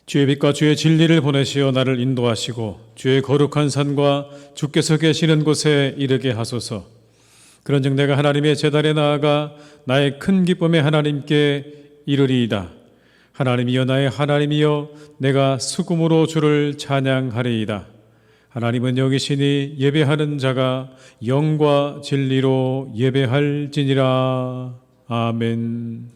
주의 빛과 주의 진리를 보내시어 나를 인도하시고 주의 거룩한 산과 주께서 계시는 곳에 이르게 하소서. 그런즉 내가 하나님의 제단에 나아가 나의 큰 기쁨의 하나님께 이르리이다. 하나님이여 나의 하나님이여 내가 수금으로 주를 찬양하리이다. 하나님은 여기시니 예배하는 자가 영과 진리로 예배할지니라. 아멘.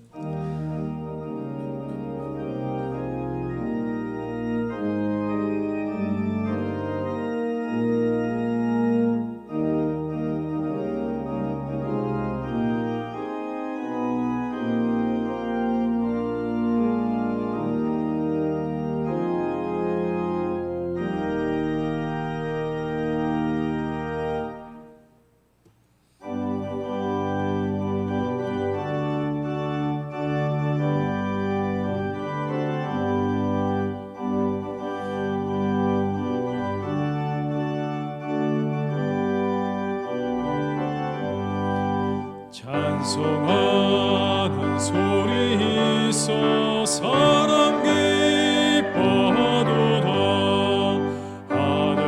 찬송하는 소리 있어 사람 기뻐하도다. 하늘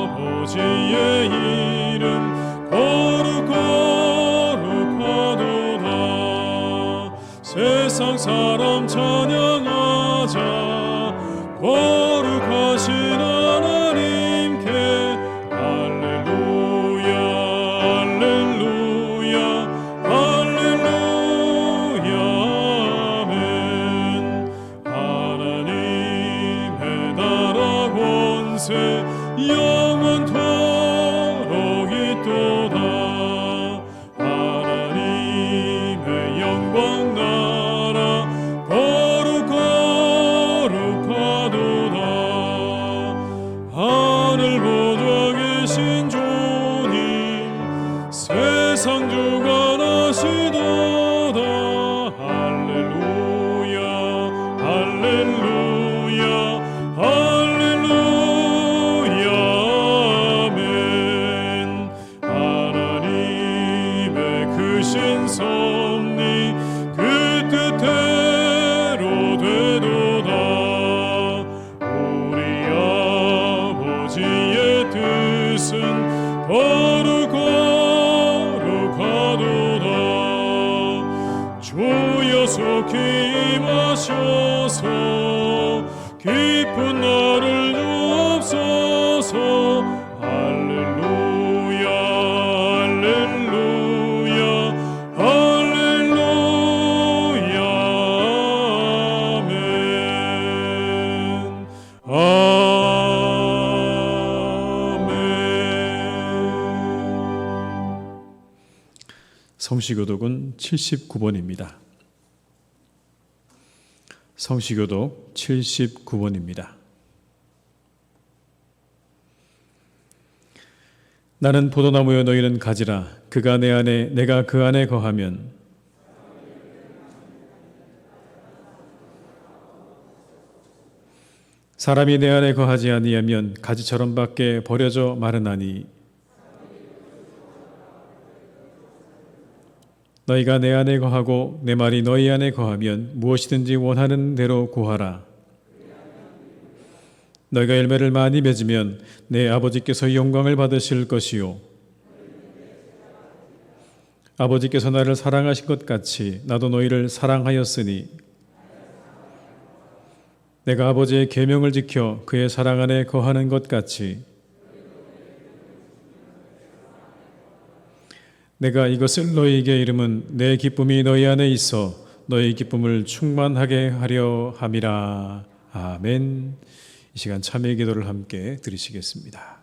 아버지의 이름 거룩하도다. 세상 사람 찬양하자. 거룩하신 하나님께 할렐루야 할렐루야 영원토록 있도다. 하나님의 영광 나라 거룩하도다. 하늘 보좌 계신 주님 세상 주관하시도다. 할렐루야 할렐루야 섭리 그 뜻대로 되도다. 우리 아버지의 뜻은 거룩하도다. 주여 속히 임하셔서 깊은 나를 주옵소서. 할렐루야 할렐루야 성시교독은 79번입니다. 성시교독 79번입니다. 나는 포도나무여 너희는 가지라. 그가 내 안에 내가 그 안에 거하면 사람이 내 안에 거하지 아니하면 가지처럼 밖에 버려져 마르나니 너희가 내 안에 거하고 내 말이 너희 안에 거하면 무엇이든지 원하는 대로 구하라. 너희가 열매를 많이 맺으면 내 아버지께서 영광을 받으실 것이요 아버지께서 나를 사랑하신 것 같이 나도 너희를 사랑하였으니 내가 아버지의 계명을 지켜 그의 사랑 안에 거하는 것 같이 내가 이것을 너희에게 이름은 내 기쁨이 너희 안에 있어 너희 기쁨을 충만하게 하려 함이라. 아멘. 이 시간 참회 기도를 함께 드리시겠습니다.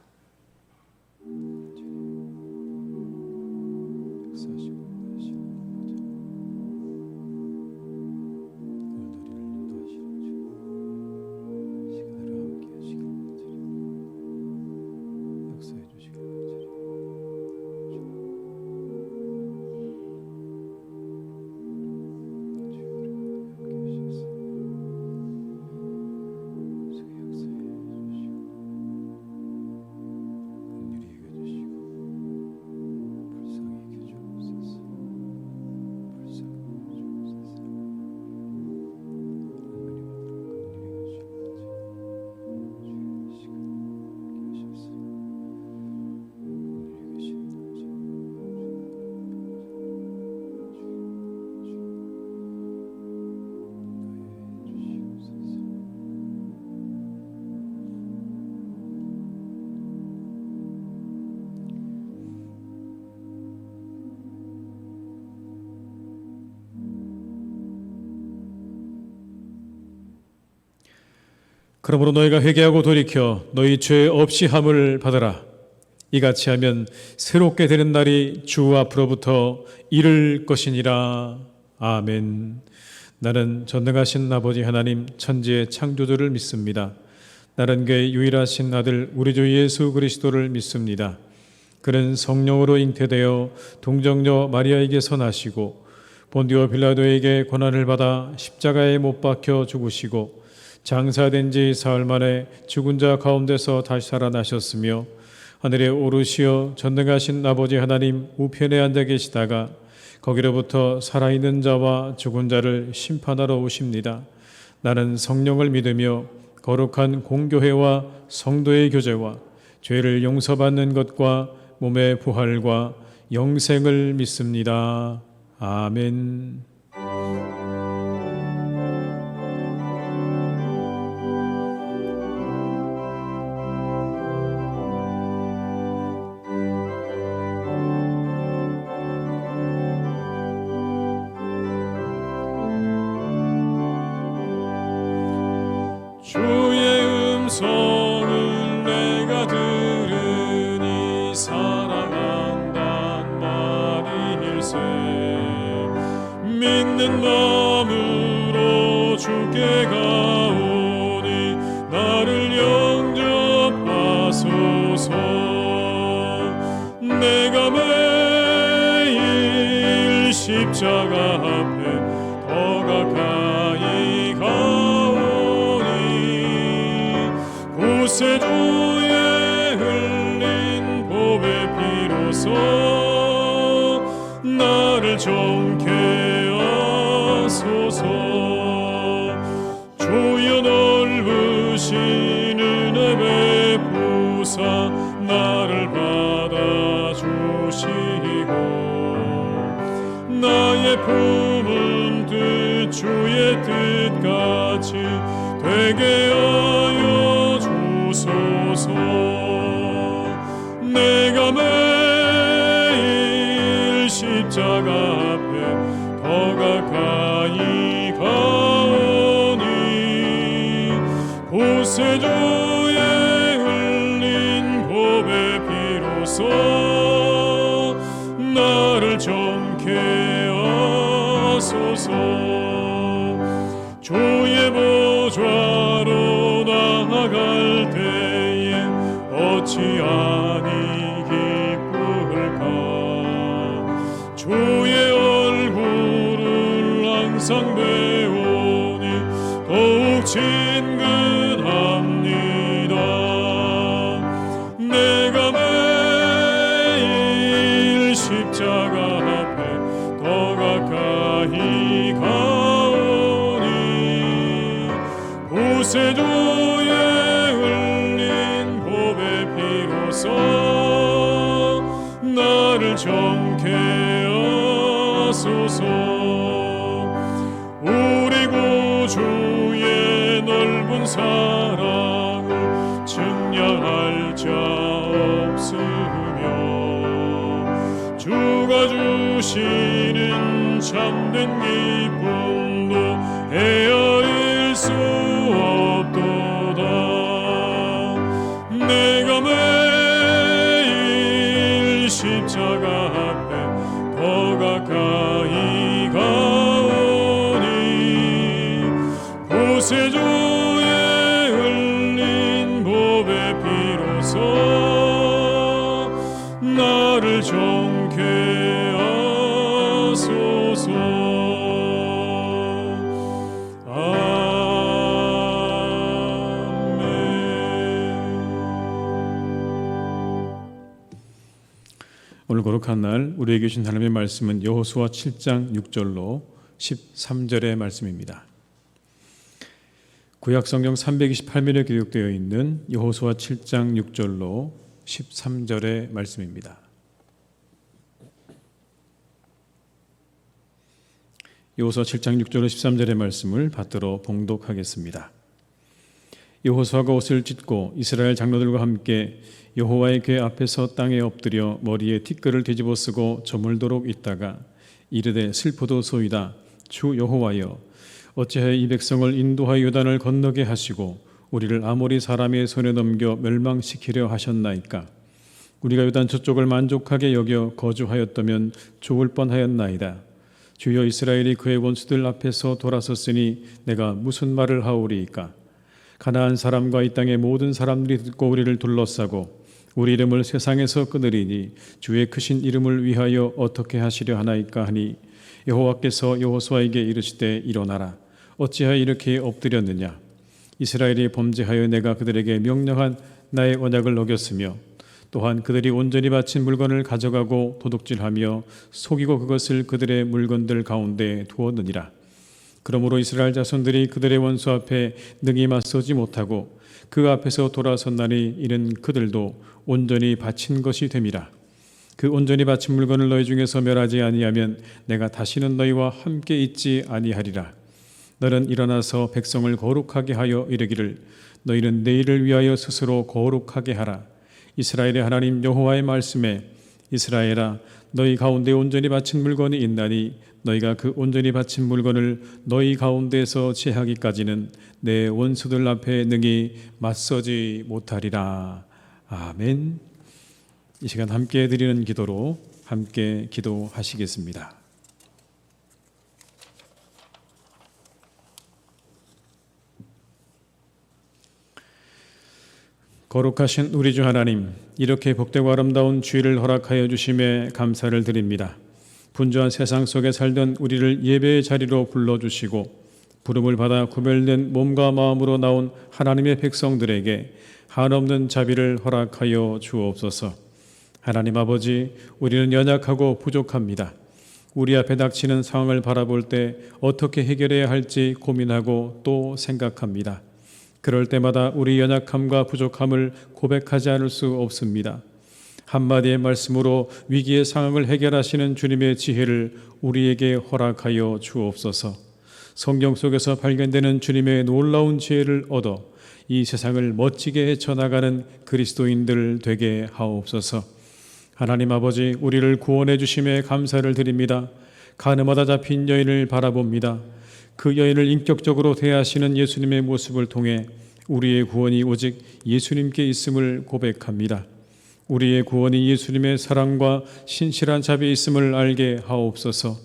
그러므로 너희가 회개하고 돌이켜 너희 죄 없이 함을 받으라. 이같이 하면 새롭게 되는 날이 주 앞으로부터 이를 것이니라. 아멘. 나는 전능하신 아버지 하나님 천지의 창조주를 믿습니다. 나는 그의 유일하신 아들 우리 주 예수 그리스도를 믿습니다. 그는 성령으로 잉태되어 동정녀 마리아에게서 나시고 본디오 빌라도에게 고난을 받아 십자가에 못 박혀 죽으시고 장사된 지 사흘 만에 죽은 자 가운데서 다시 살아나셨으며 하늘에 오르시어 전능하신 아버지 하나님 우편에 앉아 계시다가 거기로부터 살아있는 자와 죽은 자를 심판하러 오십니다. 나는 성령을 믿으며 거룩한 공교회와 성도의 교제와 죄를 용서받는 것과 몸의 부활과 영생을 믿습니다. 아멘. 주의 음성을 내가 들으니 사랑한단 말일세. 믿는 마음으로 주께 가오니 나를 영접하소서. 내가 매일 십자가 앞에 더 가까이 곳에 주의 흘린 보배 피로써 나를 정케 하소서. 주여 넓으신 은혜 베푸사 나를 받아주시고 나의 품은 뜻 주의 뜻같이 되게 하여 주소서. 내가 매일 십자가 앞에 더 가까이 가오니 곳에 주의 흘린 보배 피로써 나를 정케 하소서. 주의 보좌로 나아갈 때에 어찌하니 기쁠까. 주의 얼굴을 항상 배우니 더욱 친근합니다. 내가 매일 십자가 앞에 더 가까이 가오니 곳에 주의 흘린 보배 피로써 나를 정케 하소서. 우리 구주의 넓은 사랑을 증량할 자 없으며 주가 주시는 참된 기쁨도 헤아릴 수 없도다. 내가 매일 십자가 앞에 더 가까이 가오니 곳에 주의 흘린 보배 피로써 나를 정케 하소서. 오늘 거룩한 날 우리에게 주신 하나님의 말씀은 여호수아 7장 6절로 13절의 말씀입니다. 구약 성경 328면에 기록되어 있는 여호수아 7장 6절로 13절의 말씀입니다. 여호수아 7장 6절로 13절의 말씀을 받들어 봉독하겠습니다. 여호수아가 옷을 찢고 이스라엘 장로들과 함께 여호와의 궤 앞에서 땅에 엎드려 머리에 티끌을 뒤집어 쓰고 저물도록 있다가 이르되 슬프도소이다. 주 여호와여 어찌하여 이 백성을 인도하여 요단을 건너게 하시고 우리를 아모리 사람의 손에 넘겨 멸망시키려 하셨나이까? 우리가 요단 저쪽을 만족하게 여겨 거주하였다면 좋을 뻔하였나이다. 주여, 이스라엘이 그의 원수들 앞에서 돌아섰으니 내가 무슨 말을 하오리이까? 가나안 사람과 이 땅의 모든 사람들이 듣고 우리를 둘러싸고 우리 이름을 세상에서 끊으리니 주의 크신 이름을 위하여 어떻게 하시려 하나이까 하니, 여호와께서 여호수아에게 이르시되 일어나라. 어찌하여 이렇게 엎드렸느냐? 이스라엘이 범죄하여 내가 그들에게 명령한 나의 언약을 어겼으며 또한 그들이 온전히 바친 물건을 가져가고 도둑질하며 속이고 그것을 그들의 물건들 가운데 두었느니라. 그러므로 이스라엘 자손들이 그들의 원수 앞에 능히 맞서지 못하고 그 앞에서 돌아섰나니 이는 그들도 온전히 바친 것이 됨이라. 그 온전히 바친 물건을 너희 중에서 멸하지 아니하면 내가 다시는 너희와 함께 있지 아니하리라. 너는 일어나서 백성을 거룩하게 하여 이르기를 너희는 내일을 위하여 스스로 거룩하게 하라. 이스라엘의 하나님 여호와의 말씀에 이스라엘아, 너희 가운데 온전히 바친 물건이 있나니 너희가 그 온전히 바친 물건을 너희 가운데서 제하기까지는 내 원수들 앞에 능히 맞서지 못하리라. 아멘. 이 시간 함께 드리는 기도로 함께 기도하시겠습니다. 거룩하신 우리 주 하나님, 이렇게 복되고 아름다운 주일을 허락하여 주심에 감사를 드립니다. 분주한 세상 속에 살던 우리를 예배의 자리로 불러주시고 부름을 받아 구별된 몸과 마음으로 나온 하나님의 백성들에게 한없는 자비를 허락하여 주옵소서. 하나님 아버지, 우리는 연약하고 부족합니다. 우리 앞에 닥치는 상황을 바라볼 때 어떻게 해결해야 할지 고민하고 또 생각합니다. 그럴 때마다 우리 연약함과 부족함을 고백하지 않을 수 없습니다. 한마디의 말씀으로 위기의 상황을 해결하시는 주님의 지혜를 우리에게 허락하여 주옵소서. 성경 속에서 발견되는 주님의 놀라운 지혜를 얻어 이 세상을 멋지게 헤쳐나가는 그리스도인들 되게 하옵소서. 하나님 아버지, 우리를 구원해 주심에 감사를 드립니다. 가늠하다 잡힌 여인을 바라봅니다. 그 여인을 인격적으로 대하시는 예수님의 모습을 통해 우리의 구원이 오직 예수님께 있음을 고백합니다. 우리의 구원이 예수님의 사랑과 신실한 자비에 있음을 알게 하옵소서.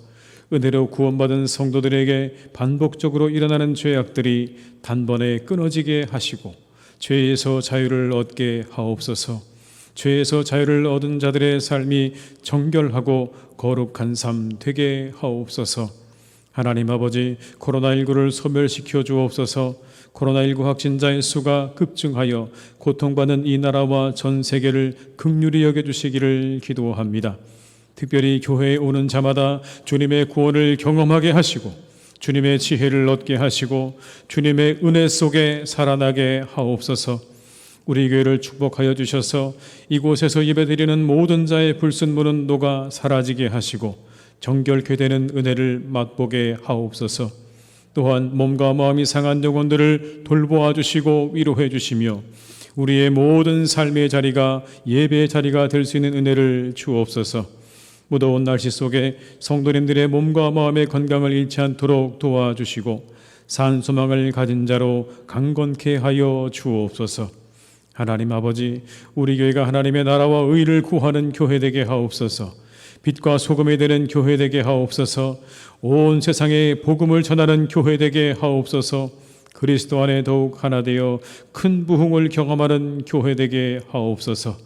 은혜로 구원받은 성도들에게 반복적으로 일어나는 죄악들이 단번에 끊어지게 하시고 죄에서 자유를 얻게 하옵소서. 죄에서 자유를 얻은 자들의 삶이 정결하고 거룩한 삶 되게 하옵소서. 하나님 아버지, 코로나19를 소멸시켜 주옵소서. 코로나19 확진자의 수가 급증하여 고통받는 이 나라와 전 세계를 긍휼히 여겨주시기를 기도합니다. 특별히 교회에 오는 자마다 주님의 구원을 경험하게 하시고 주님의 지혜를 얻게 하시고 주님의 은혜 속에 살아나게 하옵소서. 우리 교회를 축복하여 주셔서 이곳에서 예배드리는 모든 자의 불순물은 녹아 사라지게 하시고 정결케 되는 은혜를 맛보게 하옵소서. 또한 몸과 마음이 상한 영혼들을 돌보아 주시고 위로해 주시며 우리의 모든 삶의 자리가 예배의 자리가 될 수 있는 은혜를 주옵소서. 무더운 날씨 속에 성도님들의 몸과 마음의 건강을 잃지 않도록 도와주시고 산 소망을 가진 자로 강건케 하여 주옵소서. 하나님 아버지, 우리 교회가 하나님의 나라와 의를 구하는 교회 되게 하옵소서. 빛과 소금이 되는 교회 되게 하옵소서. 온 세상에 복음을 전하는 교회 되게 하옵소서. 그리스도 안에 더욱 하나 되어 큰 부흥을 경험하는 교회 되게 하옵소서.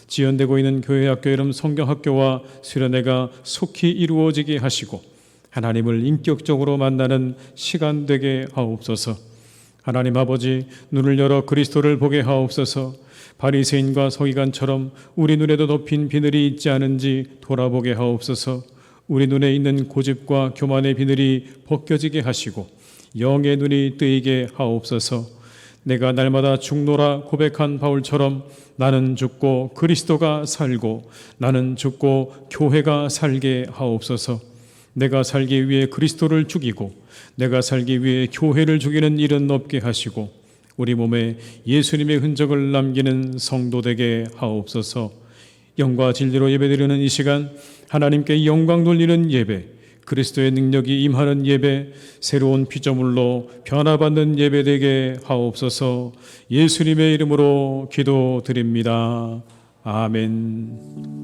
지연되고 있는 교회 학교 이름 성경학교와 수련회가 속히 이루어지게 하시고 하나님을 인격적으로 만나는 시간 되게 하옵소서. 하나님 아버지, 눈을 열어 그리스도를 보게 하옵소서. 바리새인과 서기관처럼 우리 눈에도 덮인 비늘이 있지 않은지 돌아보게 하옵소서. 우리 눈에 있는 고집과 교만의 비늘이 벗겨지게 하시고 영의 눈이 뜨이게 하옵소서. 내가 날마다 죽노라 고백한 바울처럼 나는 죽고 그리스도가 살고 나는 죽고 교회가 살게 하옵소서. 내가 살기 위해 그리스도를 죽이고 내가 살기 위해 교회를 죽이는 일은 없게 하시고 우리 몸에 예수님의 흔적을 남기는 성도 되게 하옵소서. 영과 진리로 예배드리는 이 시간 하나님께 영광 돌리는 예배, 그리스도의 능력이 임하는 예배, 새로운 피조물로 변화받는 예배 되게 하옵소서. 예수님의 이름으로 기도드립니다. 아멘.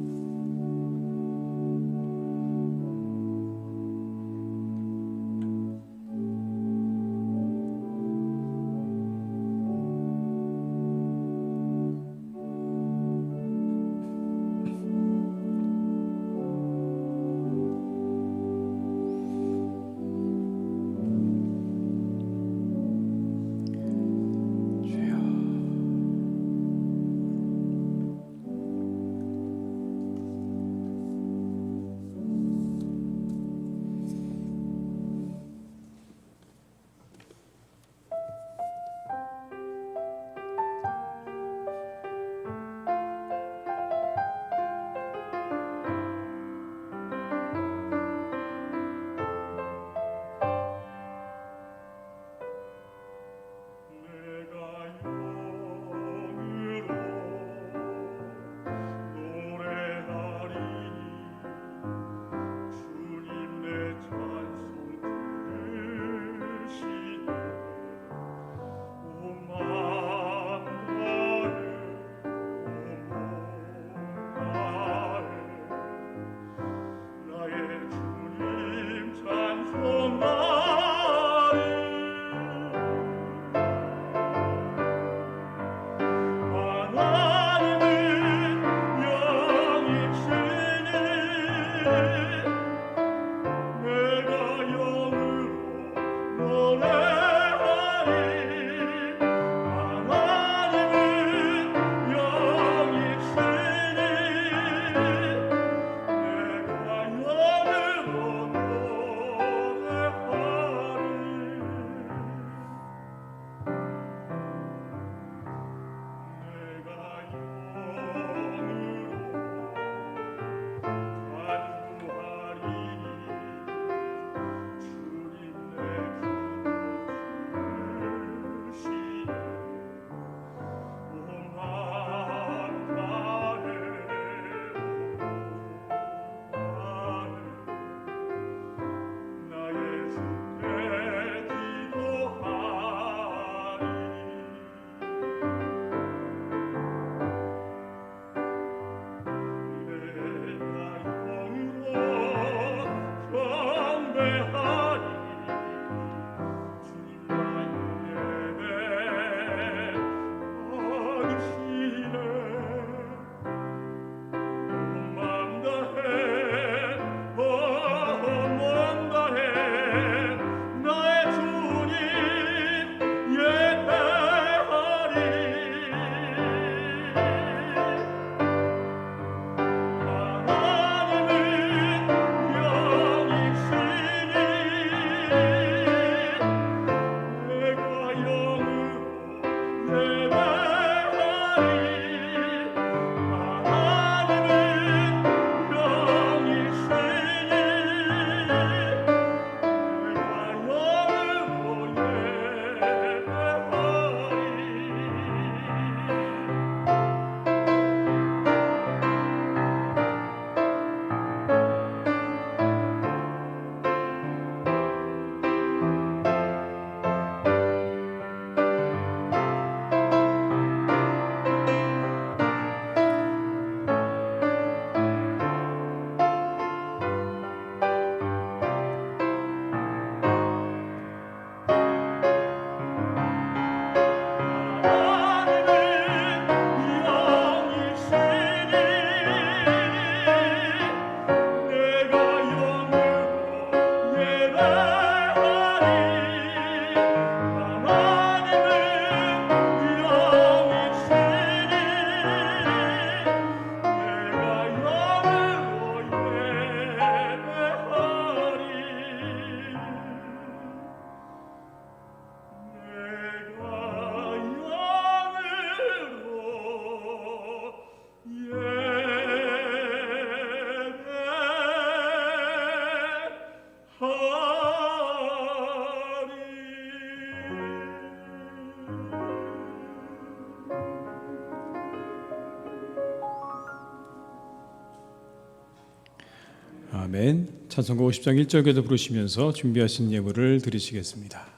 아멘. 찬송가 50장 1절에도 부르시면서 준비하신 예물을 드리시겠습니다.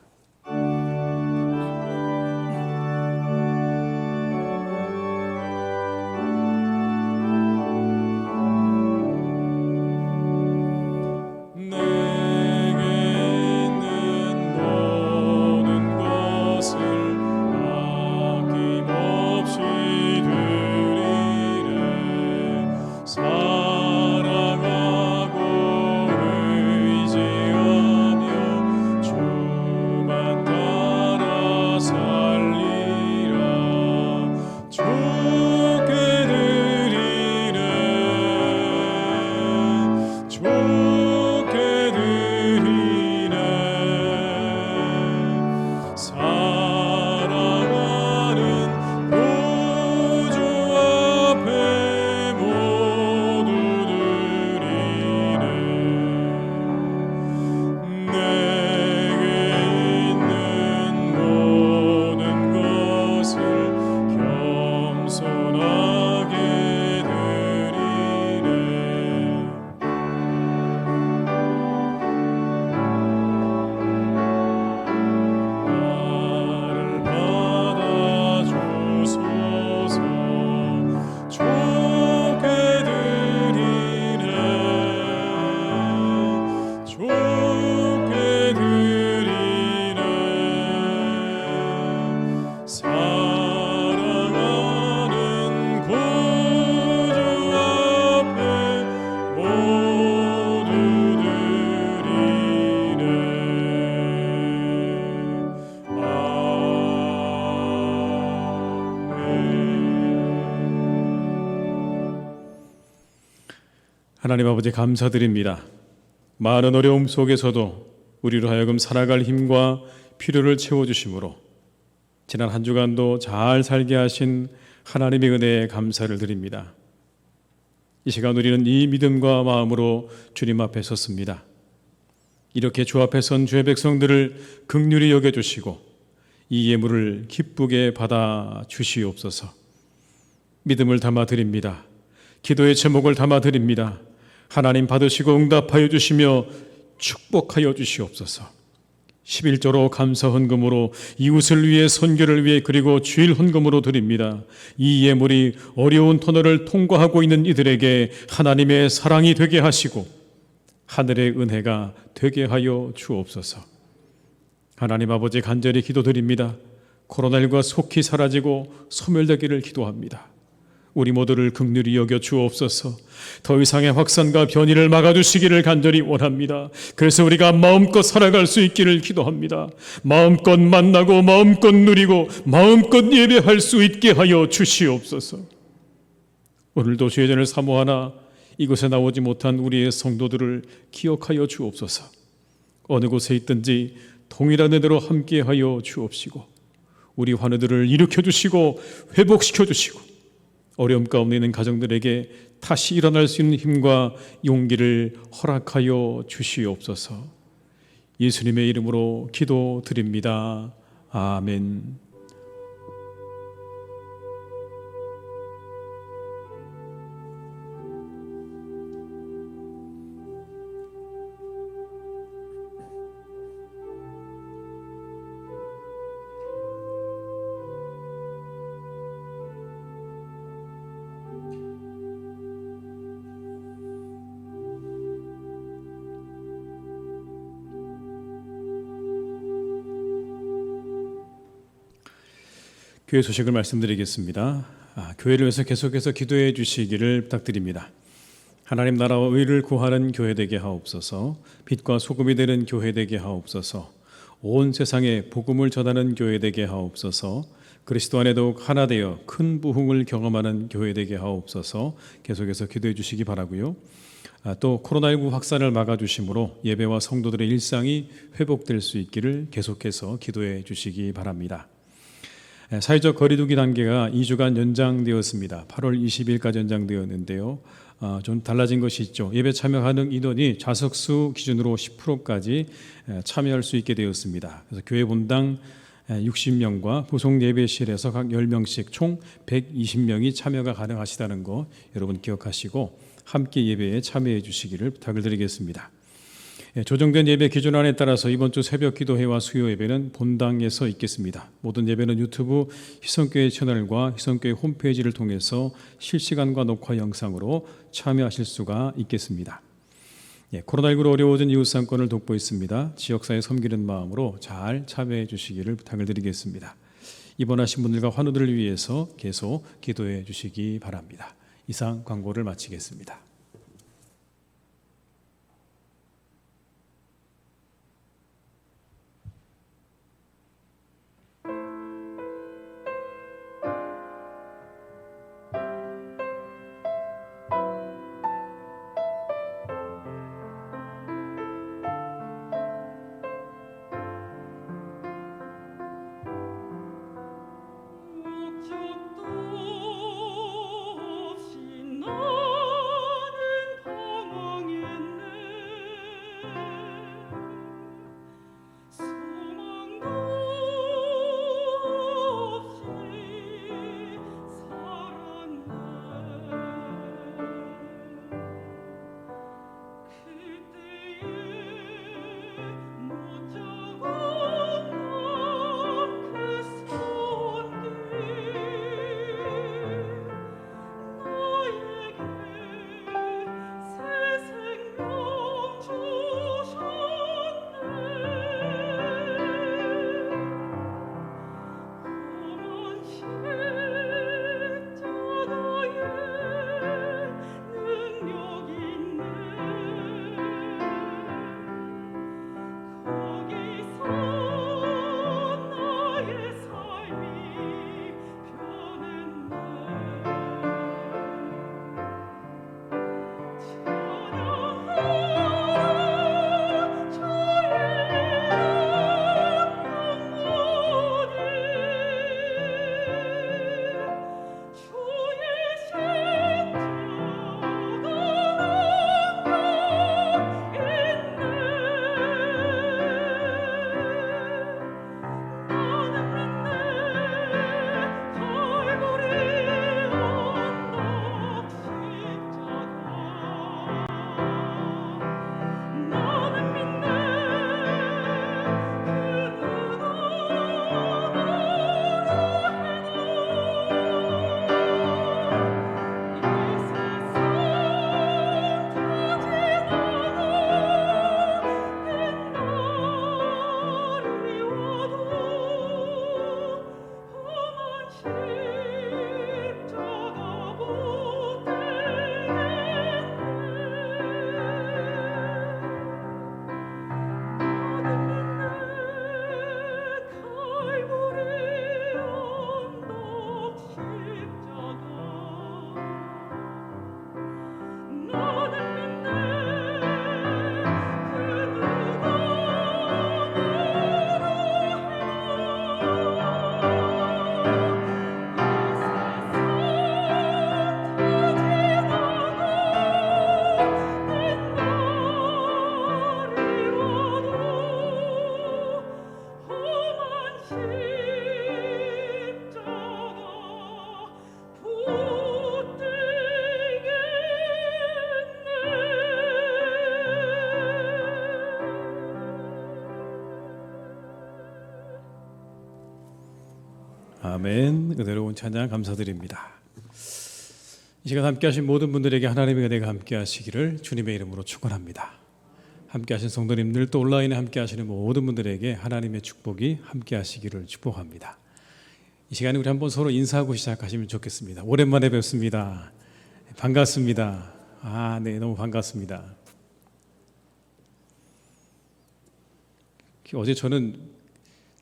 하나님 아버지 감사드립니다. 많은 어려움 속에서도 우리로 하여금 살아갈 힘과 필요를 채워주심으로 지난 한 주간도 잘 살게 하신 하나님의 은혜에 감사를 드립니다. 이 시간 우리는 이 믿음과 마음으로 주님 앞에 섰습니다. 이렇게 주 앞에 선 주의 백성들을 긍휼히 여겨주시고 이 예물을 기쁘게 받아 주시옵소서. 믿음을 담아 드립니다. 기도의 제목을 담아 드립니다. 하나님 받으시고 응답하여 주시며 축복하여 주시옵소서. 11조로 감사 헌금으로 이웃을 위해 선교를 위해 그리고 주일 헌금으로 드립니다. 이 예물이 어려운 터널을 통과하고 있는 이들에게 하나님의 사랑이 되게 하시고 하늘의 은혜가 되게 하여 주옵소서. 하나님 아버지 간절히 기도드립니다. 코로나19가 속히 사라지고 소멸되기를 기도합니다. 우리 모두를 긍휼히 여겨 주옵소서. 더 이상의 확산과 변이를 막아주시기를 간절히 원합니다. 그래서 우리가 마음껏 살아갈 수 있기를 기도합니다. 마음껏 만나고 마음껏 누리고 마음껏 예배할 수 있게 하여 주시옵소서. 오늘도 주의 전을 사모하나 이곳에 나오지 못한 우리의 성도들을 기억하여 주옵소서. 어느 곳에 있든지 동일한 은혜로 함께하여 주옵시고 우리 환우들을 일으켜 주시고 회복시켜 주시고 어려움 가운데 있는 가정들에게 다시 일어날 수 있는 힘과 용기를 허락하여 주시옵소서. 예수님의 이름으로 기도드립니다. 아멘. 교회 소식을 말씀드리겠습니다. 교회를 위해서 계속해서 기도해 주시기를 부탁드립니다. 하나님 나라와 의를 구하는 교회 되게 하옵소서. 빛과 소금이 되는 교회 되게 하옵소서. 온 세상에 복음을 전하는 교회 되게 하옵소서. 그리스도 안에 더욱 하나 되어 큰 부흥을 경험하는 교회 되게 하옵소서. 계속해서 기도해 주시기 바라고요. 또 코로나19 확산을 막아주심으로 예배와 성도들의 일상이 회복될 수 있기를 계속해서 기도해 주시기 바랍니다. 사회적 거리두기 단계가 2주간 연장되었습니다. 8월 20일까지 연장되었는데요. 좀 달라진 것이 있죠. 예배 참여 가능 인원이 좌석수 기준으로 10%까지 참여할 수 있게 되었습니다. 그래서 교회 본당 60명과 부속 예배실에서 각 10명씩 총 120명이 참여가 가능하시다는 거 여러분 기억하시고 함께 예배에 참여해 주시기를 부탁을 드리겠습니다. 조정된 예배 기준안에 따라서 이번 주 새벽 기도회와 수요 예배는 본당에서 있겠습니다. 모든 예배는 유튜브 희성교회 채널과 희성교회 홈페이지를 통해서 실시간과 녹화 영상으로 참여하실 수가 있겠습니다. 코로나19로 어려워진 이웃 상권을 돕고 있습니다. 지역사회 섬기는 마음으로 잘 참여해 주시기를 부탁을 드리겠습니다. 입원하신 분들과 환우들을 위해서 계속 기도해 주시기 바랍니다. 이상 광고를 마치겠습니다. 아멘. 은혜로운 찬양 감사드립니다. 이 시간 함께 하신 모든 분들에게 하나님의 은혜가 함께 하시기를 주님의 이름으로 축원합니다. 함께 하신 성도님들 또 온라인에 함께 하시는 모든 분들에게 하나님의 축복이 함께 하시기를 축복합니다. 이 시간에 우리 한번 서로 인사하고 시작하시면 좋겠습니다. 오랜만에 뵙습니다. 반갑습니다. 네, 너무 반갑습니다. 어제 저는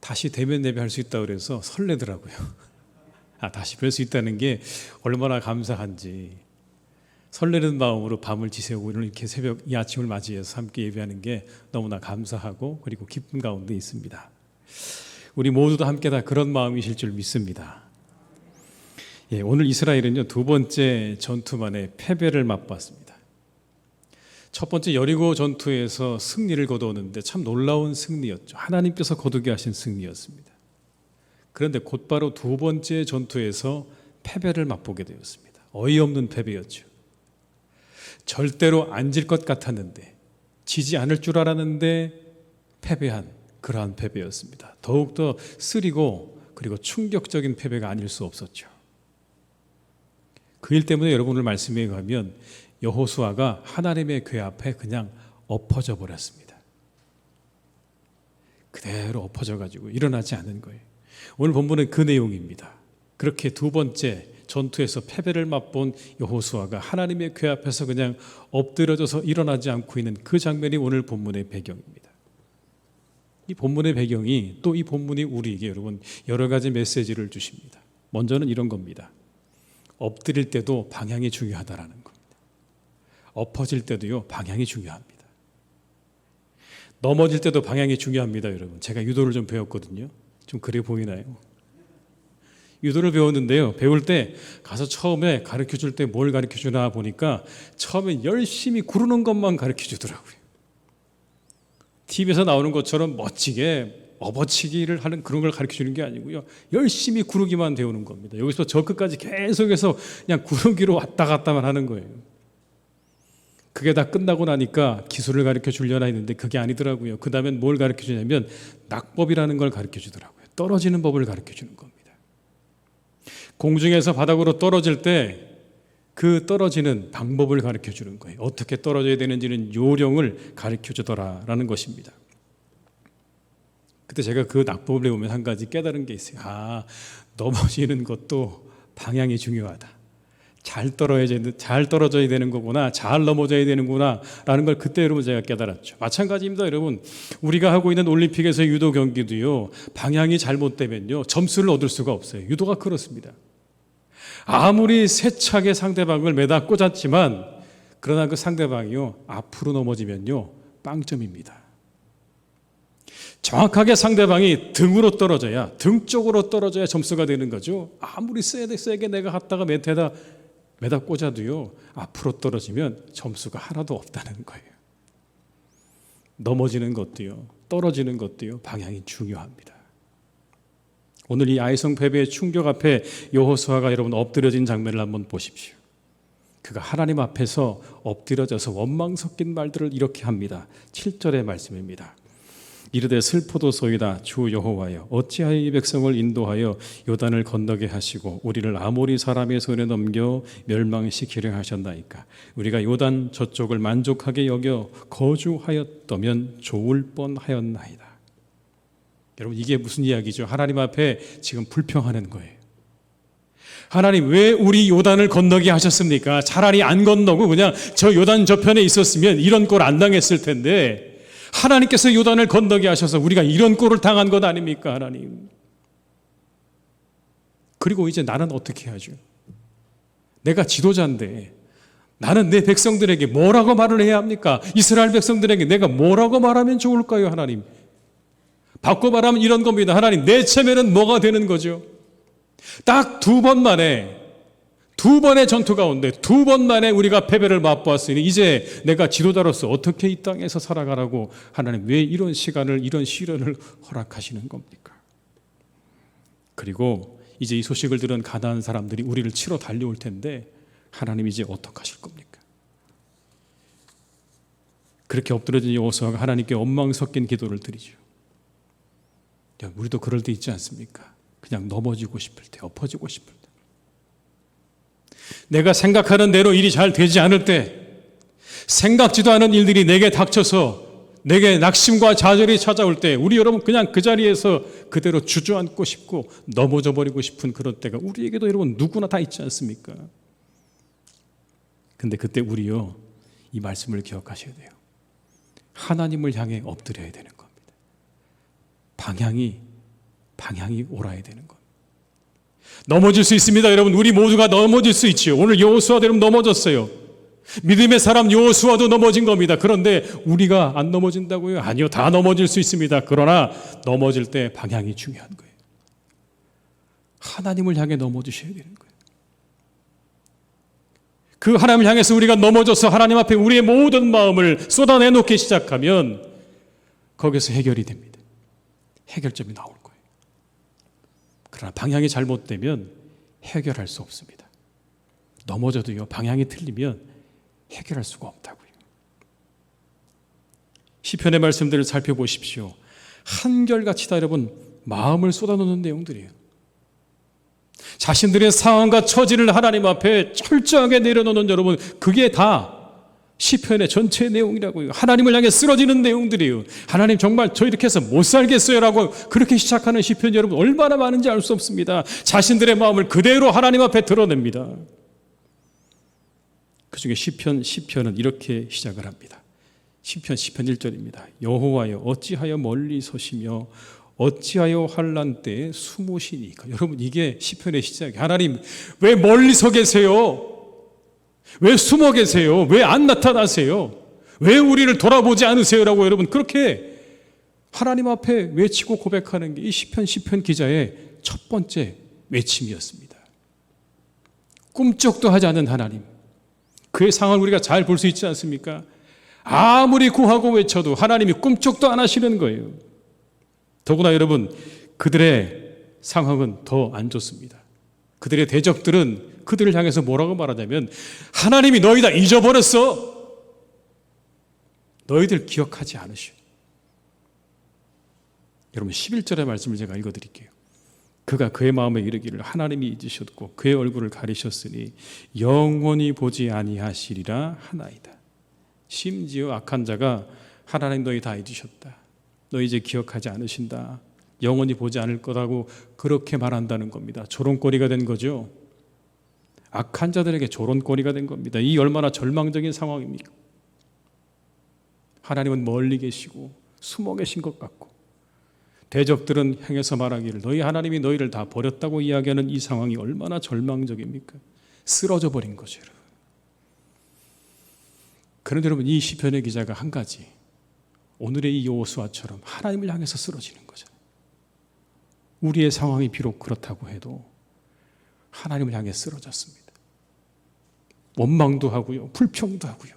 다시 대면 예배할 수 있다고 그래서 설레더라고요. 다시 뵐 수 있다는 게 얼마나 감사한지 설레는 마음으로 밤을 지새우고 이렇게 새벽 이 아침을 맞이해서 함께 예배하는 게 너무나 감사하고 그리고 기쁨 가운데 있습니다. 우리 모두도 함께 다 그런 마음이실 줄 믿습니다. 오늘 이스라엘은요, 두 번째 전투 만에 패배를 맛봤습니다. 첫 번째 여리고 전투에서 승리를 거두었는데 참 놀라운 승리였죠. 하나님께서 거두게 하신 승리였습니다. 그런데 곧바로 두 번째 전투에서 패배를 맛보게 되었습니다. 어이없는 패배였죠. 절대로 안 질 것 같았는데, 지지 않을 줄 알았는데 패배한 그러한 패배였습니다. 더욱더 쓰리고 그리고 충격적인 패배가 아닐 수 없었죠. 그 일 때문에 여러분 오늘 말씀에 가면 여호수아가 하나님의 궤 앞에 그냥 엎어져 버렸습니다. 그대로 엎어져 가지고 일어나지 않은 거예요. 오늘 본문은 그 내용입니다. 그렇게 두 번째 전투에서 패배를 맛본 여호수아가 하나님의 궤 앞에서 그냥 엎드려져서 일어나지 않고 있는 그 장면이 오늘 본문의 배경입니다. 이 본문의 배경이 또 이 본문이 우리에게 여러분 여러 가지 메시지를 주십니다. 먼저는 이런 겁니다. 엎드릴 때도 방향이 중요하다라는 겁니다. 엎어질 때도요, 방향이 중요합니다. 넘어질 때도 방향이 중요합니다, 여러분. 제가 유도를 좀 배웠거든요. 좀 그래 보이나요? 유도를 배웠는데요. 배울 때 가서 처음에 가르쳐 줄 때 뭘 가르쳐 주나 보니까 처음에 열심히 구르는 것만 가르쳐 주더라고요. TV에서 나오는 것처럼 멋지게 업어치기를 하는 그런 걸 가르쳐 주는 게 아니고요. 열심히 구르기만 배우는 겁니다. 여기서 저 끝까지 계속해서 그냥 구르기로 왔다 갔다만 하는 거예요. 그게 다 끝나고 나니까 기술을 가르쳐 주려나 했는데 그게 아니더라고요. 그 다음엔 뭘 가르쳐 주냐면 낙법이라는 걸 가르쳐 주더라고요. 떨어지는 법을 가르쳐 주는 겁니다. 공중에서 바닥으로 떨어질 때 그 떨어지는 방법을 가르쳐 주는 거예요. 어떻게 떨어져야 되는지는 요령을 가르쳐 주더라라는 것입니다. 그때 제가 그 낙법을 배우면 한 가지 깨달은 게 있어요. 넘어지는 것도 방향이 중요하다. 잘 떨어져야 되는 거구나, 잘 넘어져야 되는구나 라는 걸 그때 여러분 제가 깨달았죠. 마찬가지입니다. 여러분, 우리가 하고 있는 올림픽에서의 유도 경기도요, 방향이 잘못되면요 점수를 얻을 수가 없어요. 유도가 그렇습니다. 아무리 세차게 상대방을 매다 꽂았지만 그러나 그 상대방이요 앞으로 넘어지면요 빵점입니다. 정확하게 상대방이 등으로 떨어져야, 등 쪽으로 떨어져야 점수가 되는 거죠. 아무리 세게 내가 갖다가 매다 꽂아도요 앞으로 떨어지면 점수가 하나도 없다는 거예요. 넘어지는 것도요, 떨어지는 것도요 방향이 중요합니다. 오늘 이 아이성 패배의 충격 앞에 여호수아가 여러분 엎드려진 장면을 한번 보십시오. 그가 하나님 앞에서 엎드려져서 원망 섞인 말들을 이렇게 합니다. 7절의 말씀입니다. 이르되 슬프도소이다 주 여호와여, 어찌하여 이 백성을 인도하여 요단을 건너게 하시고 우리를 아모리 사람의 손에 넘겨 멸망시키려 하셨나이까. 우리가 요단 저쪽을 만족하게 여겨 거주하였다면 좋을 뻔하였나이다. 여러분, 이게 무슨 이야기죠? 하나님 앞에 지금 불평하는 거예요. 하나님, 왜 우리 요단을 건너게 하셨습니까? 차라리 안 건너고 그냥 저 요단 저편에 있었으면 이런 꼴 안 당했을 텐데 하나님께서 요단을 건너게 하셔서 우리가 이런 꼴을 당한 것 아닙니까, 하나님? 그리고 이제 나는 어떻게 하죠? 내가 지도자인데 나는 내 백성들에게 뭐라고 말을 해야 합니까? 이스라엘 백성들에게 내가 뭐라고 말하면 좋을까요, 하나님? 바꿔 말하면 이런 겁니다. 하나님, 내 체면은 뭐가 되는 거죠? 딱 두 번의 전투 가운데 두 번 만에 우리가 패배를 맛보았으니 이제 내가 지도자로서 어떻게 이 땅에서 살아가라고 하나님 왜 이런 시간을, 이런 시련을 허락하시는 겁니까? 그리고 이제 이 소식을 들은 가나안 사람들이 우리를 치러 달려올 텐데 하나님 이제 어떻게 하실 겁니까? 그렇게 엎드려진 여호수아가 하나님께 원망 섞인 기도를 드리죠. 우리도 그럴 때 있지 않습니까? 그냥 넘어지고 싶을 때, 엎어지고 싶을 때, 내가 생각하는 대로 일이 잘 되지 않을 때, 생각지도 않은 일들이 내게 닥쳐서 내게 낙심과 좌절이 찾아올 때 우리 여러분 그냥 그 자리에서 그대로 주저앉고 싶고 넘어져 버리고 싶은 그런 때가 우리에게도 여러분 누구나 다 있지 않습니까? 근데 그때 우리요 이 말씀을 기억하셔야 돼요. 하나님을 향해 엎드려야 되는 겁니다. 방향이 옳아야 되는 겁니다. 넘어질 수 있습니다, 여러분. 우리 모두가 넘어질 수 있지요. 오늘 여호수아도 여러분 넘어졌어요. 믿음의 사람 여호수아도 넘어진 겁니다. 그런데 우리가 안 넘어진다고요? 아니요, 다 넘어질 수 있습니다. 그러나 넘어질 때 방향이 중요한 거예요. 하나님을 향해 넘어지셔야 되는 거예요. 그 하나님을 향해서 우리가 넘어져서 하나님 앞에 우리의 모든 마음을 쏟아내놓기 시작하면 거기서 해결이 됩니다. 해결점이 나올 거예요. 그러나 방향이 잘못되면 해결할 수 없습니다. 넘어져도요, 방향이 틀리면 해결할 수가 없다고요. 시편의 말씀들을 살펴보십시오. 한결같이 다 여러분 마음을 쏟아놓는 내용들이에요. 자신들의 상황과 처지를 하나님 앞에 철저하게 내려놓는 여러분, 그게 다 시편의 전체 내용이라고요. 하나님을 향해 쓰러지는 내용들이에요. 하나님 정말 저 이렇게 해서 못 살겠어요 라고 그렇게 시작하는 시편 여러분 얼마나 많은지 알 수 없습니다. 자신들의 마음을 그대로 하나님 앞에 드러냅니다. 그중에 시편은 이렇게 시작을 합니다. 시편 1절입니다. 여호와여 어찌하여 멀리 서시며 어찌하여 환난 때에 숨으시니까. 여러분 이게 시편의 시작이에요. 하나님 왜 멀리 서 계세요? 왜 숨어 계세요? 왜 안 나타나세요? 왜 우리를 돌아보지 않으세요? 라고 여러분 그렇게 하나님 앞에 외치고 고백하는 게 이 시편 기자의 첫 번째 외침이었습니다. 꿈쩍도 하지 않는 하나님, 그의 상황을 우리가 잘 볼 수 있지 않습니까? 아무리 구하고 외쳐도 하나님이 꿈쩍도 안 하시는 거예요. 더구나 여러분 그들의 상황은 더 안 좋습니다. 그들의 대적들은 그들을 향해서 뭐라고 말하냐면 하나님이 너희 다 잊어버렸어. 너희들 기억하지 않으시오. 여러분 11절의 말씀을 제가 읽어드릴게요. 그가 그의 마음에 이르기를 하나님이 잊으셨고 그의 얼굴을 가리셨으니 영원히 보지 아니하시리라 하나이다. 심지어 악한 자가 하나님 너희 다 잊으셨다. 너희 이제 기억하지 않으신다. 영원히 보지 않을 거라고 그렇게 말한다는 겁니다. 조롱거리가 된 거죠. 악한 자들에게 조롱거리가 된 겁니다. 이 얼마나 절망적인 상황입니까? 하나님은 멀리 계시고 숨어 계신 것 같고 대적들은 향해서 말하기를 너희 하나님이 너희를 다 버렸다고 이야기하는 이 상황이 얼마나 절망적입니까? 쓰러져 버린 거죠. 그런데 여러분 이 시편의 기자가 한 가지, 오늘의 이 여호수아처럼 하나님을 향해서 쓰러지는 거죠. 우리의 상황이 비록 그렇다고 해도 하나님을 향해 쓰러졌습니다. 원망도 하고요, 불평도 하고요.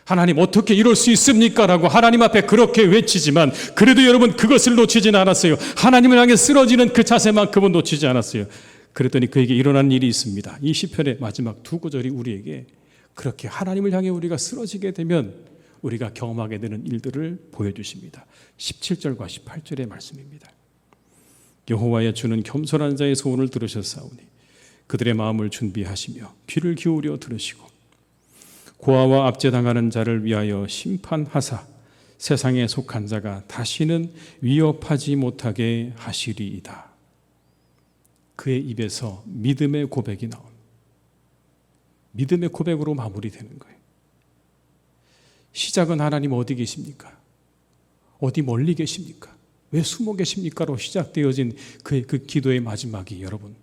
하나님 어떻게 이럴 수 있습니까? 라고 하나님 앞에 그렇게 외치지만 그래도 여러분 그것을 놓치지는 않았어요. 하나님을 향해 쓰러지는 그 자세만큼은 놓치지 않았어요. 그랬더니 그에게 일어난 일이 있습니다. 이 시편의 마지막 두 구절이 우리에게 그렇게 하나님을 향해 우리가 쓰러지게 되면 우리가 경험하게 되는 일들을 보여주십니다. 17절과 18절의 말씀입니다. 여호와여 주는 겸손한 자의 소원을 들으셨사오니 그들의 마음을 준비하시며 귀를 기울여 들으시고 고아와 압제당하는 자를 위하여 심판하사 세상에 속한 자가 다시는 위협하지 못하게 하시리이다. 그의 입에서 믿음의 고백이 나옵니다. 믿음의 고백으로 마무리되는 거예요. 시작은 하나님 어디 계십니까? 어디 멀리 계십니까? 왜 숨어 계십니까?로 시작되어진 그의 그 기도의 마지막이 여러분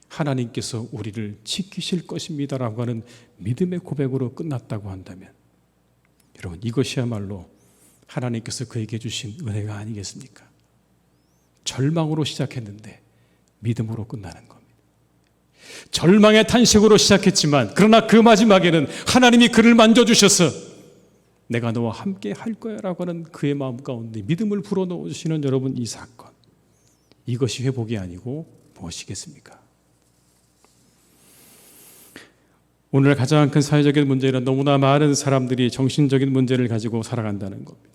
하나님께서 우리를 지키실 것입니다라고 하는 믿음의 고백으로 끝났다고 한다면 여러분 이것이야말로 하나님께서 그에게 주신 은혜가 아니겠습니까? 절망으로 시작했는데 믿음으로 끝나는 겁니다. 절망의 탄식으로 시작했지만 그러나 그 마지막에는 하나님이 그를 만져주셔서 내가 너와 함께 할 거야 라고 하는 그의 마음 가운데 믿음을 불어넣으시는 여러분 이 사건, 이것이 회복이 아니고 무엇이겠습니까? 오늘 가장 큰 사회적인 문제는 너무나 많은 사람들이 정신적인 문제를 가지고 살아간다는 겁니다.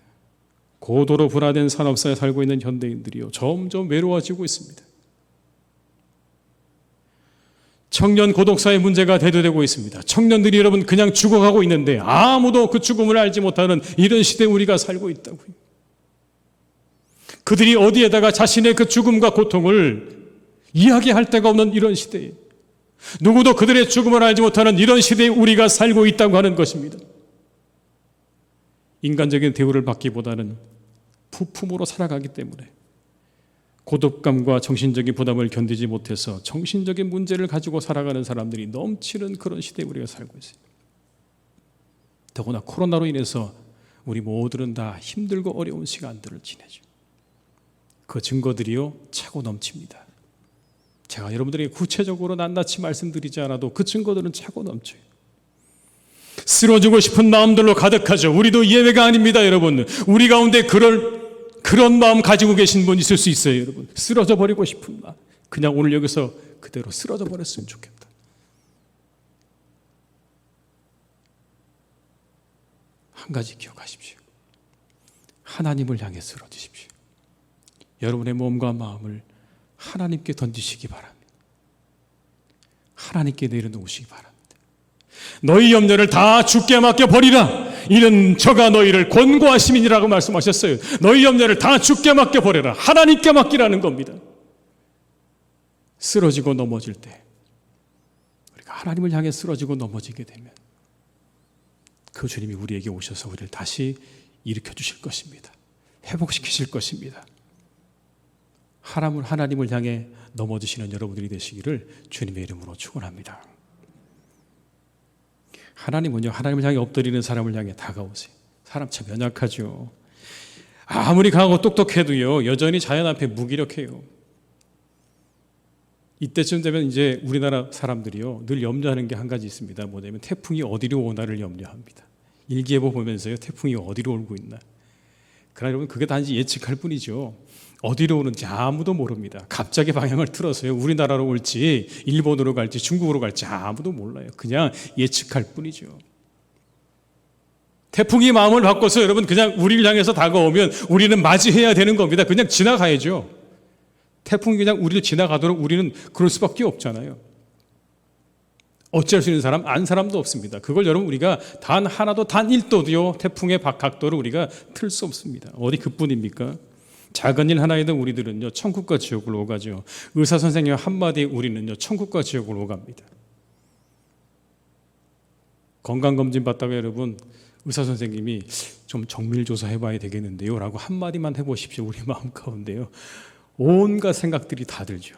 고도로 분화된 산업사에 살고 있는 현대인들이요 점점 외로워지고 있습니다. 청년 고독사의 문제가 대두되고 있습니다. 청년들이 여러분 그냥 죽어가고 있는데 아무도 그 죽음을 알지 못하는 이런 시대에 우리가 살고 있다고요. 그들이 어디에다가 자신의 그 죽음과 고통을 이야기할 데가 없는 이런 시대에 누구도 그들의 죽음을 알지 못하는 이런 시대에 우리가 살고 있다고 하는 것입니다. 인간적인 대우를 받기보다는 부품으로 살아가기 때문에 고독감과 정신적인 부담을 견디지 못해서 정신적인 문제를 가지고 살아가는 사람들이 넘치는 그런 시대에 우리가 살고 있어요. 더구나 코로나로 인해서 우리 모두는 다 힘들고 어려운 시간들을 지내죠. 그 증거들이요 차고 넘칩니다. 제가 여러분들에게 구체적으로 낱낱이 말씀드리지 않아도 그 증거들은 차고 넘쳐요. 쓰러지고 싶은 마음들로 가득하죠. 우리도 예외가 아닙니다, 여러분. 우리 가운데 그런 마음 가지고 계신 분 있을 수 있어요, 여러분. 쓰러져 버리고 싶은 마음. 그냥 오늘 여기서 그대로 쓰러져 버렸으면 좋겠다. 한 가지 기억하십시오. 하나님을 향해 쓰러지십시오. 여러분의 몸과 마음을 하나님께 던지시기 바랍니다. 하나님께 내려놓으시기 바랍니다. 너희 염려를 다 주께 맡겨버리라. 이는 저가 너희를 권고하심이니라고 말씀하셨어요. 너희 염려를 다 주께 맡겨버려라. 하나님께 맡기라는 겁니다. 쓰러지고 넘어질 때, 우리가 하나님을 향해 쓰러지고 넘어지게 되면 그 주님이 우리에게 오셔서 우리를 다시 일으켜 주실 것입니다. 회복시키실 것입니다. 하나님을 향해 넘어지시는 여러분들이 되시기를 주님의 이름으로 축원합니다. 하나님은요, 하나님을 향해 엎드리는 사람을 향해 다가오세요. 사람 참 연약하죠. 아무리 강하고 똑똑해도요, 여전히 자연 앞에 무기력해요. 이때쯤 되면 이제 우리나라 사람들이요, 늘 염려하는 게 한 가지 있습니다. 뭐냐면 태풍이 어디로 오나를 염려합니다. 일기예보 보면서요, 태풍이 어디로 오고 있나. 그러나 여러분, 그게 단지 예측할 뿐이죠. 어디로 오는지 아무도 모릅니다. 갑자기 방향을 틀어서요, 우리나라로 올지 일본으로 갈지 중국으로 갈지 아무도 몰라요. 그냥 예측할 뿐이죠. 태풍이 마음을 바꿔서 여러분 그냥 우리를 향해서 다가오면 우리는 맞이해야 되는 겁니다. 그냥 지나가야죠. 태풍이 그냥 우리를 지나가도록 우리는 그럴 수밖에 없잖아요. 어찌할 수 있는 사람, 안 사람도 없습니다. 그걸 여러분 우리가 단 하나도, 단 1도도요, 태풍의 각도를 우리가 틀 수 없습니다. 어디 그뿐입니까? 작은 일 하나에도 우리들은요, 천국과 지옥을 오가죠. 의사 선생님 한마디에 우리는요, 천국과 지옥을 오갑니다. 건강검진 받다가 여러분, 의사 선생님이 좀 정밀조사 해봐야 되겠는데요 라고 한마디만 해보십시오. 우리 마음 가운데요, 온갖 생각들이 다 들죠.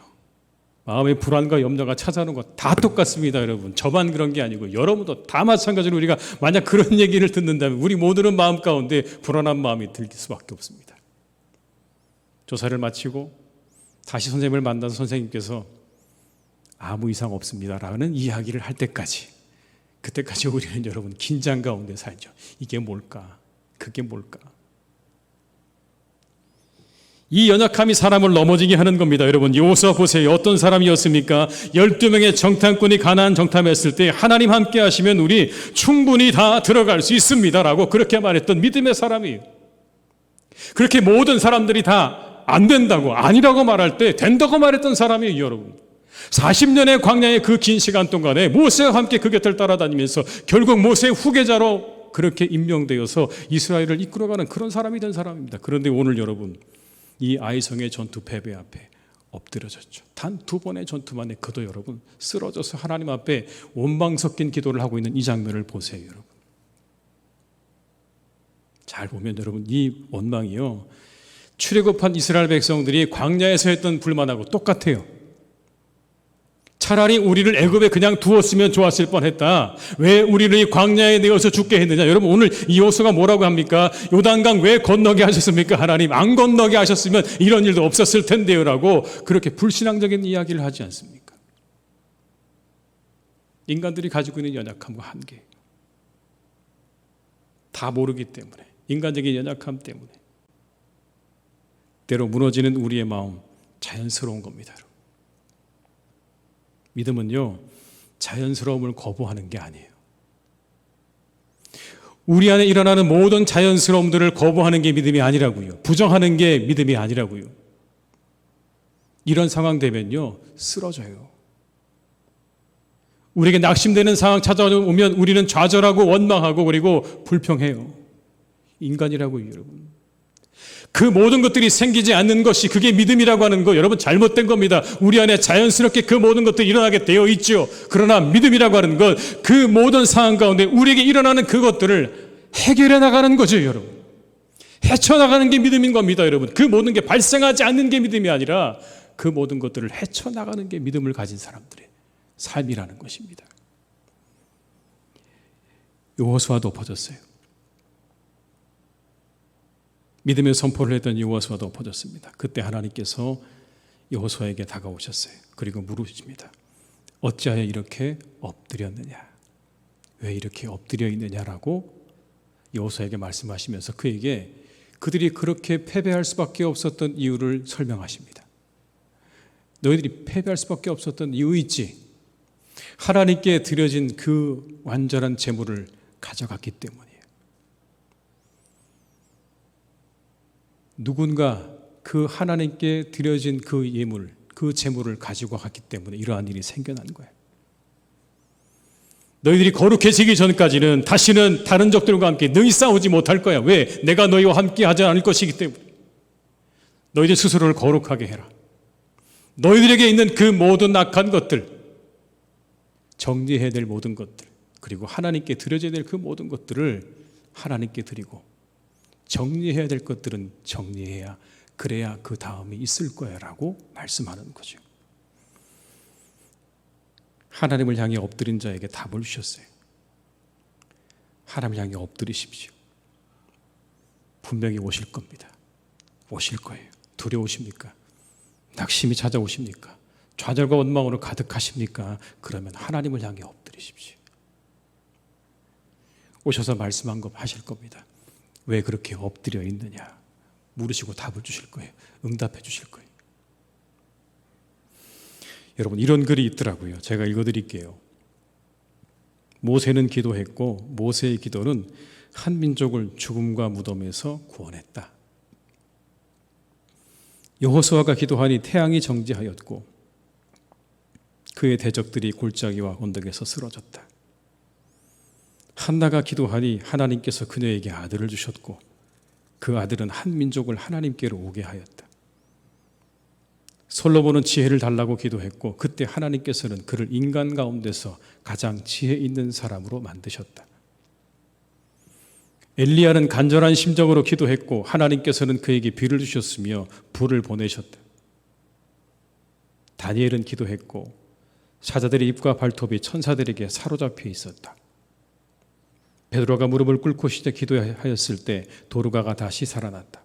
마음의 불안과 염려가 찾아오는 것 다 똑같습니다. 여러분, 저만 그런 게 아니고 여러분도 다 마찬가지로 우리가 만약 그런 얘기를 듣는다면 우리 모두는 마음 가운데 불안한 마음이 들 수밖에 없습니다. 조사를 마치고 다시 선생님을 만나서 선생님께서 아무 이상 없습니다라는 이야기를 할 때까지, 그때까지 우리는 여러분 긴장 가운데 살죠. 이게 뭘까? 그게 뭘까? 이 연약함이 사람을 넘어지게 하는 겁니다. 여러분, 여호수아 보세요. 어떤 사람이었습니까? 12명의 정탐꾼이 가나안 정탐했을 때 하나님 함께 하시면 우리 충분히 다 들어갈 수 있습니다 라고 그렇게 말했던 믿음의 사람이에요. 그렇게 모든 사람들이 다 안 된다고, 아니라고 말할 때 된다고 말했던 사람이에요. 여러분, 40년의 광야의 그 긴 시간 동안에 모세와 함께 그 곁을 따라다니면서 결국 모세의 후계자로 그렇게 임명되어서 이스라엘을 이끌어가는 그런 사람이 된 사람입니다. 그런데 오늘 여러분, 이 아이성의 전투 패배 앞에 엎드려졌죠. 단 2번의 전투만에 그도 여러분 쓰러져서 하나님 앞에 원망 섞인 기도를 하고 있는 이 장면을 보세요. 여러분, 잘 보면 여러분, 이 원망이요, 출애굽한 이스라엘 백성들이 광야에서 했던 불만하고 똑같아요. 차라리 우리를 애굽에 그냥 두었으면 좋았을 뻔했다. 왜 우리를 이 광야에 내어서 죽게 했느냐. 여러분, 오늘 이 여호수아가 뭐라고 합니까? 요단강 왜 건너게 하셨습니까? 하나님 안 건너게 하셨으면 이런 일도 없었을 텐데요 라고 그렇게 불신앙적인 이야기를 하지 않습니까? 인간들이 가지고 있는 연약함과 한계, 다 모르기 때문에, 인간적인 연약함 때문에 때로 무너지는 우리의 마음, 자연스러운 겁니다. 믿음은요, 자연스러움을 거부하는 게 아니에요. 우리 안에 일어나는 모든 자연스러움들을 거부하는 게 믿음이 아니라고요. 부정하는 게 믿음이 아니라고요. 이런 상황 되면요, 쓰러져요. 우리에게 낙심되는 상황 찾아오면 우리는 좌절하고 원망하고 그리고 불평해요. 인간이라고요, 여러분. 그 모든 것들이 생기지 않는 것이 그게 믿음이라고 하는 거, 여러분 잘못된 겁니다. 우리 안에 자연스럽게 그 모든 것들이 일어나게 되어 있죠. 그러나 믿음이라고 하는 것, 그 모든 상황 가운데 우리에게 일어나는 그것들을 해결해 나가는 거죠. 여러분, 헤쳐나가는 게 믿음인 겁니다. 여러분, 그 모든 게 발생하지 않는 게 믿음이 아니라 그 모든 것들을 헤쳐나가는 게 믿음을 가진 사람들의 삶이라는 것입니다. 여호수아도 엎어졌어요. 믿음의 선포를 했던 여호수아도 엎어졌습니다. 그때 하나님께서 여호수아에게 다가오셨어요. 그리고 물으십니다. 어찌하여 이렇게 엎드렸느냐? 왜 이렇게 엎드려 있느냐라고 여호수아에게 말씀하시면서 그에게 그들이 그렇게 패배할 수밖에 없었던 이유를 설명하십니다. 너희들이 패배할 수밖에 없었던 이유 있지? 하나님께 드려진 그 완전한 제물을 가져갔기 때문이에요. 누군가 그 하나님께 드려진 그 예물, 그 제물을 가지고 갔기 때문에 이러한 일이 생겨난 거예요. 너희들이 거룩해지기 전까지는 다시는 다른 적들과 함께 능히 싸우지 못할 거야. 왜? 내가 너희와 함께 하지 않을 것이기 때문에. 너희들 스스로를 거룩하게 해라. 너희들에게 있는 그 모든 악한 것들, 정리해야 될 모든 것들, 그리고 하나님께 드려져야 될 그 모든 것들을 하나님께 드리고, 정리해야 될 것들은 정리해야, 그래야 그 다음이 있을 거야 라고 말씀하는 거죠. 하나님을 향해 엎드린 자에게 답을 주셨어요. 하나님을 향해 엎드리십시오. 분명히 오실 겁니다. 오실 거예요. 두려우십니까? 낙심이 찾아오십니까? 좌절과 원망으로 가득하십니까? 그러면 하나님을 향해 엎드리십시오. 오셔서 말씀한 것 하실 겁니다. 왜 그렇게 엎드려 있느냐 물으시고 답을 주실 거예요. 응답해 주실 거예요. 여러분, 이런 글이 있더라고요. 제가 읽어드릴게요. 모세는 기도했고 모세의 기도는 한 민족을 죽음과 무덤에서 구원했다. 여호수아가 기도하니 태양이 정지하였고 그의 대적들이 골짜기와 언덕에서 쓰러졌다. 한나가 기도하니 하나님께서 그녀에게 아들을 주셨고 그 아들은 한 민족을 하나님께로 오게 하였다. 솔로몬은 지혜를 달라고 기도했고 그때 하나님께서는 그를 인간 가운데서 가장 지혜 있는 사람으로 만드셨다. 엘리야는 간절한 심정으로 기도했고 하나님께서는 그에게 비를 주셨으며 불을 보내셨다. 다니엘은 기도했고 사자들의 입과 발톱이 천사들에게 사로잡혀 있었다. 베드로가 무릎을 꿇고 시대 기도하였을 때 도르가가 다시 살아났다.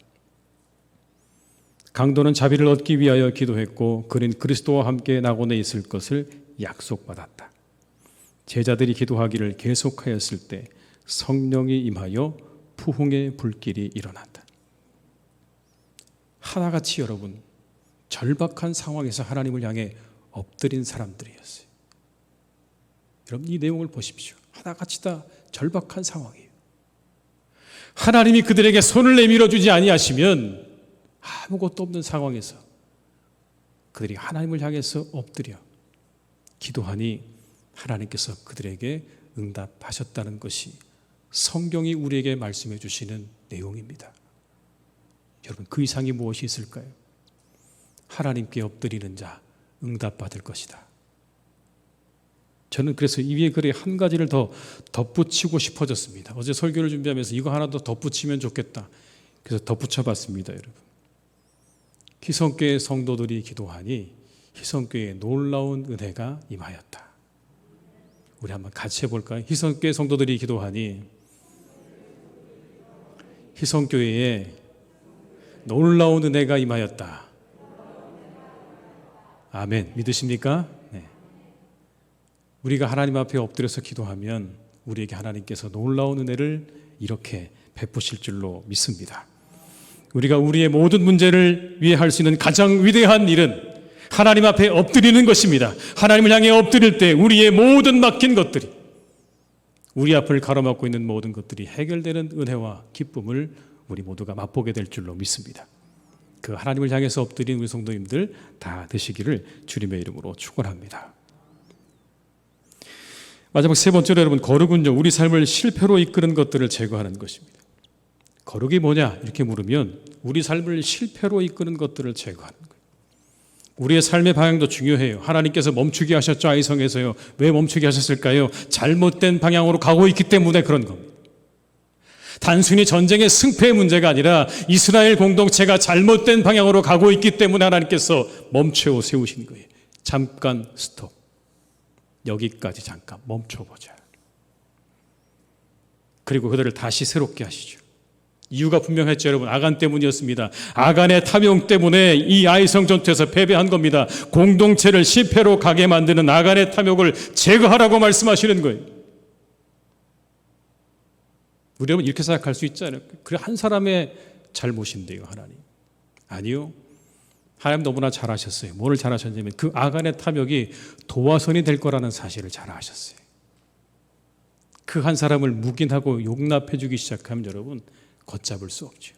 강도는 자비를 얻기 위하여 기도했고 그는 그리스도와 함께 낙원에 있을 것을 약속받았다. 제자들이 기도하기를 계속하였을 때 성령이 임하여 부흥의 불길이 일어난다. 하나같이 여러분 절박한 상황에서 하나님을 향해 엎드린 사람들이었어요. 여러분, 이 내용을 보십시오. 하나같이 다 절박한 상황이에요. 하나님이 그들에게 손을 내밀어 주지 아니하시면 아무것도 없는 상황에서 그들이 하나님을 향해서 엎드려 기도하니 하나님께서 그들에게 응답하셨다는 것이 성경이 우리에게 말씀해 주시는 내용입니다. 여러분, 그 이상이 무엇이 있을까요? 하나님께 엎드리는 자 응답받을 것이다. 저는 그래서 이 위에 글에 한 가지를 더 덧붙이고 싶어졌습니다. 어제 설교를 준비하면서 이거 하나 더 덧붙이면 좋겠다. 그래서 덧붙여 봤습니다. 여러분, 희성교회 성도들이 기도하니 희성교회에 놀라운 은혜가 임하였다. 우리 한번 같이 해볼까요? 희성교회 성도들이 기도하니 희성교회에 놀라운 은혜가 임하였다. 아멘. 믿으십니까? 네. 우리가 하나님 앞에 엎드려서 기도하면 우리에게 하나님께서 놀라운 은혜를 이렇게 베푸실 줄로 믿습니다. 우리가 우리의 모든 문제를 위해 할 수 있는 가장 위대한 일은 하나님 앞에 엎드리는 것입니다. 하나님을 향해 엎드릴 때 우리의 모든 막힌 것들이, 우리 앞을 가로막고 있는 모든 것들이 해결되는 은혜와 기쁨을 우리 모두가 맛보게 될 줄로 믿습니다. 그 하나님을 향해서 엎드린 우리 성도님들 다 되시기를 주님의 이름으로 축원합니다. 마지막 세 번째로 여러분, 거룩은요, 우리 삶을 실패로 이끄는 것들을 제거하는 것입니다. 거룩이 뭐냐 이렇게 물으면 우리 삶을 실패로 이끄는 것들을 제거하는 거예요. 우리의 삶의 방향도 중요해요. 하나님께서 멈추게 하셨죠. 아이성에서요. 왜 멈추게 하셨을까요? 잘못된 방향으로 가고 있기 때문에 그런 겁니다. 단순히 전쟁의 승패의 문제가 아니라 이스라엘 공동체가 잘못된 방향으로 가고 있기 때문에 하나님께서 멈춰 세우신 거예요. 잠깐 스톱. 여기까지 잠깐 멈춰보자. 그리고 그들을 다시 새롭게 하시죠. 이유가 분명했죠, 여러분. 아간 때문이었습니다. 아간의 탐욕 때문에 이 아이성 전투에서 패배한 겁니다. 공동체를 실패로 가게 만드는 아간의 탐욕을 제거하라고 말씀하시는 거예요. 우리 여러분 이렇게 생각할 수 있잖아요. 그래, 한 사람의 잘못인데요, 하나님. 아니요. 하나님 너무나 잘하셨어요. 뭐를 잘하셨냐면 그 아간의 탐욕이 도화선이 될 거라는 사실을 잘 아셨어요. 그 한 사람을 묵인하고 용납해 주기 시작하면 여러분 걷잡을 수 없죠.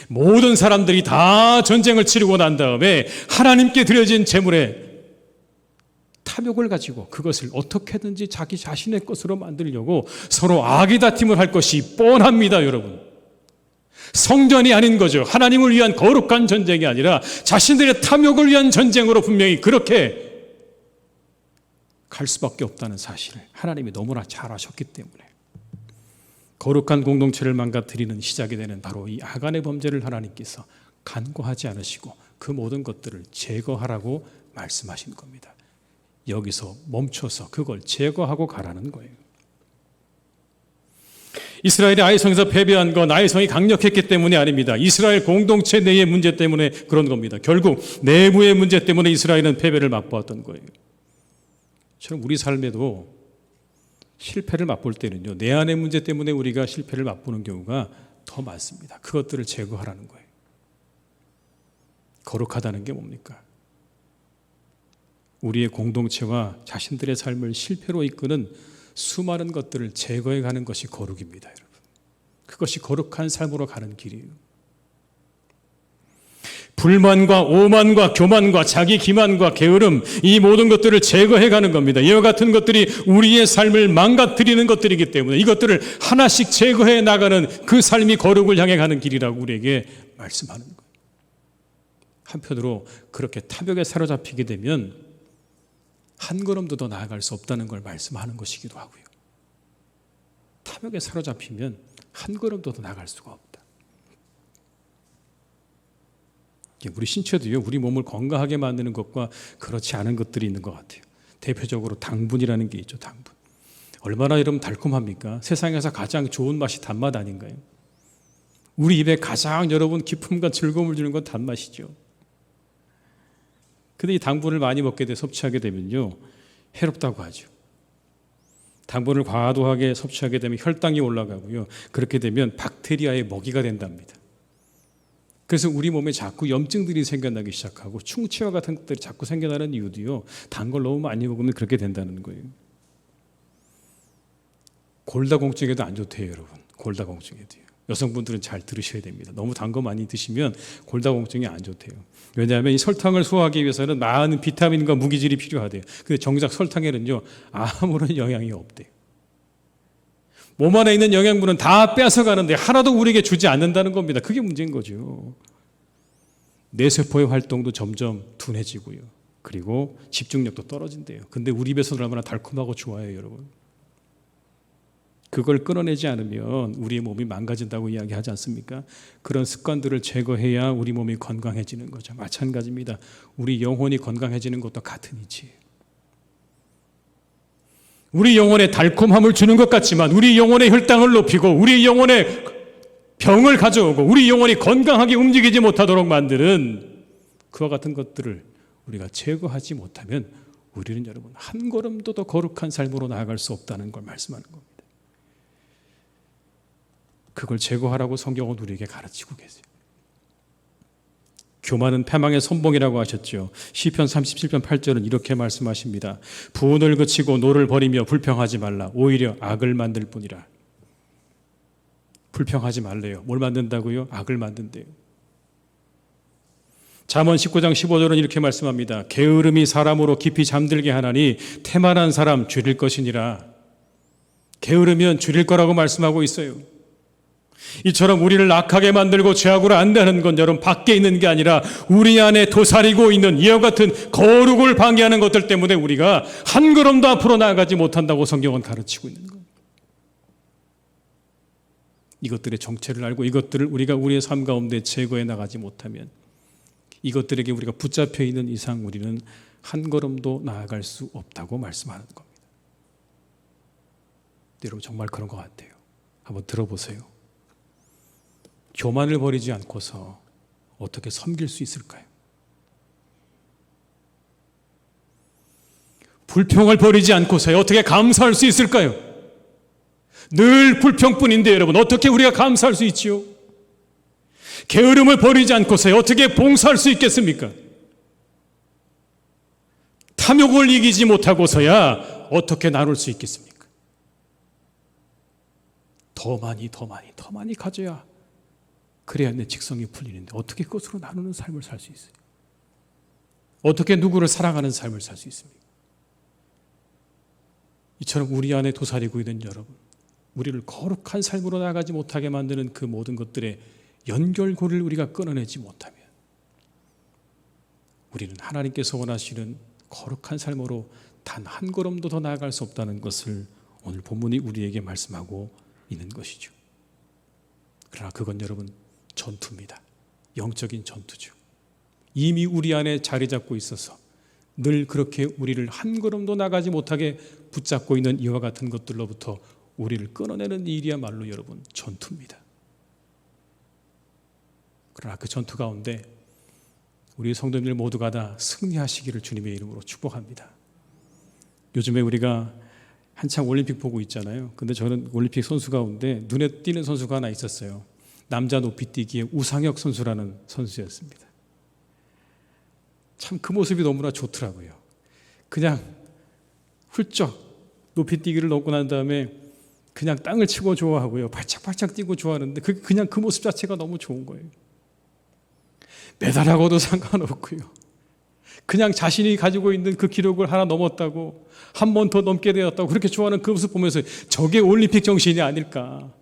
모든 사람들이 다 전쟁을 치르고 난 다음에 하나님께 드려진 제물에 탐욕을 가지고 그것을 어떻게든지 자기 자신의 것으로 만들려고 서로 아기다툼을 할 것이 뻔합니다, 여러분. 성전이 아닌 거죠. 하나님을 위한 거룩한 전쟁이 아니라 자신들의 탐욕을 위한 전쟁으로 분명히 그렇게 갈 수밖에 없다는 사실을 하나님이 너무나 잘 아셨기 때문에 거룩한 공동체를 망가뜨리는 시작이 되는 바로 이 아간의 범죄를 하나님께서 간과하지 않으시고 그 모든 것들을 제거하라고 말씀하신 겁니다. 여기서 멈춰서 그걸 제거하고 가라는 거예요. 이스라엘이 아이성에서 패배한 건 아이성이 강력했기 때문이 아닙니다. 이스라엘 공동체 내의 문제 때문에 그런 겁니다. 결국 내부의 문제 때문에 이스라엘은 패배를 맛보았던 거예요. 저는 우리 삶에도 실패를 맛볼 때는요, 내 안의 문제 때문에 우리가 실패를 맛보는 경우가 더 많습니다. 그것들을 제거하라는 거예요. 거룩하다는 게 뭡니까? 우리의 공동체와 자신들의 삶을 실패로 이끄는 수많은 것들을 제거해 가는 것이 거룩입니다, 여러분. 그것이 거룩한 삶으로 가는 길이에요. 불만과 오만과 교만과 자기 기만과 게으름, 이 모든 것들을 제거해 가는 겁니다. 이와 같은 것들이 우리의 삶을 망가뜨리는 것들이기 때문에 이것들을 하나씩 제거해 나가는 그 삶이 거룩을 향해 가는 길이라고 우리에게 말씀하는 거예요. 한편으로 그렇게 탐욕에 사로잡히게 되면 한 걸음도 더 나아갈 수 없다는 걸 말씀하는 것이기도 하고요. 탐욕에 사로잡히면 한 걸음도 더 나아갈 수가 없다. 우리 신체도요, 우리 몸을 건강하게 만드는 것과 그렇지 않은 것들이 있는 것 같아요. 대표적으로 당분이라는 게 있죠. 당분. 얼마나 여러분 달콤합니까? 세상에서 가장 좋은 맛이 단맛 아닌가요? 우리 입에 가장 여러분 기쁨과 즐거움을 주는 건 단맛이죠. 근데 이 당분을 많이 먹게 돼 섭취하게 되면요, 해롭다고 하죠. 당분을 과도하게 섭취하게 되면 혈당이 올라가고요. 그렇게 되면 박테리아의 먹이가 된답니다. 그래서 우리 몸에 자꾸 염증들이 생겨나기 시작하고 충치와 같은 것들이 자꾸 생겨나는 이유도요, 단 걸 너무 많이 먹으면 그렇게 된다는 거예요. 골다공증에도 안 좋대요, 여러분. 골다공증에도요. 여성분들은 잘 들으셔야 됩니다. 너무 단 거 많이 드시면 골다공증이 안 좋대요. 왜냐하면 이 설탕을 소화하기 위해서는 많은 비타민과 무기질이 필요하대요. 근데 정작 설탕에는요, 아무런 영향이 없대요. 몸 안에 있는 영양분은 다 뺏어가는데 하나도 우리에게 주지 않는다는 겁니다. 그게 문제인 거죠. 뇌세포의 활동도 점점 둔해지고요. 그리고 집중력도 떨어진대요. 근데 우리 입에서는 얼마나 달콤하고 좋아요, 여러분. 그걸 끊어내지 않으면 우리의 몸이 망가진다고 이야기하지 않습니까? 그런 습관들을 제거해야 우리 몸이 건강해지는 거죠. 마찬가지입니다. 우리 영혼이 건강해지는 것도 같은 이치예요. 우리 영혼에 달콤함을 주는 것 같지만 우리 영혼의 혈당을 높이고 우리 영혼에 병을 가져오고 우리 영혼이 건강하게 움직이지 못하도록 만드는 그와 같은 것들을 우리가 제거하지 못하면 우리는 여러분 한 걸음도 더 거룩한 삶으로 나아갈 수 없다는 걸 말씀하는 겁니다. 그걸 제거하라고 성경은 우리에게 가르치고 계세요. 교만은 패망의 선봉이라고 하셨죠. 시편 37편 8절은 이렇게 말씀하십니다. 분을 그치고 노를 버리며 불평하지 말라. 오히려 악을 만들 뿐이라. 불평하지 말래요. 뭘 만든다고요? 악을 만든대요. 잠언 19장 15절은 이렇게 말씀합니다. 게으름이 사람으로 깊이 잠들게 하나니 태만한 사람 줄일 것이니라. 게으르면 줄일 거라고 말씀하고 있어요. 이처럼 우리를 악하게 만들고 죄악으로 안다는 건 여러분 밖에 있는 게 아니라 우리 안에 도사리고 있는 이와 같은 거룩을 방해하는 것들 때문에 우리가 한 걸음도 앞으로 나아가지 못한다고 성경은 가르치고 있는 거예요. 이것들의 정체를 알고 이것들을 우리가 우리의 삶 가운데 제거해 나가지 못하면 이것들에게 우리가 붙잡혀 있는 이상 우리는 한 걸음도 나아갈 수 없다고 말씀하는 겁니다. 여러분 정말 그런 것 같아요. 한번 들어보세요. 교만을 버리지 않고서 어떻게 섬길 수 있을까요? 불평을 버리지 않고서 어떻게 감사할 수 있을까요? 늘 불평뿐인데 여러분 어떻게 우리가 감사할 수 있지요? 게으름을 버리지 않고서 어떻게 봉사할 수 있겠습니까? 탐욕을 이기지 못하고서야 어떻게 나눌 수 있겠습니까? 더 많이 가져야 그래야 내 직성이 풀리는데 어떻게 그것으로 나누는 삶을 살 수 있어요? 어떻게 누구를 사랑하는 삶을 살 수 있습니까? 이처럼 우리 안에 도사리고 있는 여러분, 우리를 거룩한 삶으로 나아가지 못하게 만드는 그 모든 것들의 연결고리를 우리가 끊어내지 못하면 우리는 하나님께서 원하시는 거룩한 삶으로 단 한 걸음도 더 나아갈 수 없다는 것을 오늘 본문이 우리에게 말씀하고 있는 것이죠. 그러나 그건 여러분 전투입니다. 영적인 전투죠. 이미 우리 안에 자리 잡고 있어서 늘 그렇게 우리를 한 걸음도 나가지 못하게 붙잡고 있는 이와 같은 것들로부터 우리를 끊어내는 일이야말로 여러분 전투입니다. 그러나 그 전투 가운데 우리 성도님들 모두가 다 승리하시기를 주님의 이름으로 축복합니다. 요즘에 우리가 한창 올림픽 보고 있잖아요. 근데 저는 올림픽 선수 가운데 눈에 띄는 선수가 하나 있었어요. 남자 높이뛰기의 우상혁 선수라는 선수였습니다. 참 그 모습이 너무나 좋더라고요. 그냥 훌쩍 높이뛰기를 넣고 난 다음에 그냥 땅을 치고 좋아하고요. 발짝발짝 뛰고 좋아하는데 그냥 그 모습 자체가 너무 좋은 거예요. 메달하고도 상관없고요. 그냥 자신이 가지고 있는 그 기록을 하나 넘었다고, 한 번 더 넘게 되었다고 그렇게 좋아하는 그 모습 보면서 저게 올림픽 정신이 아닐까.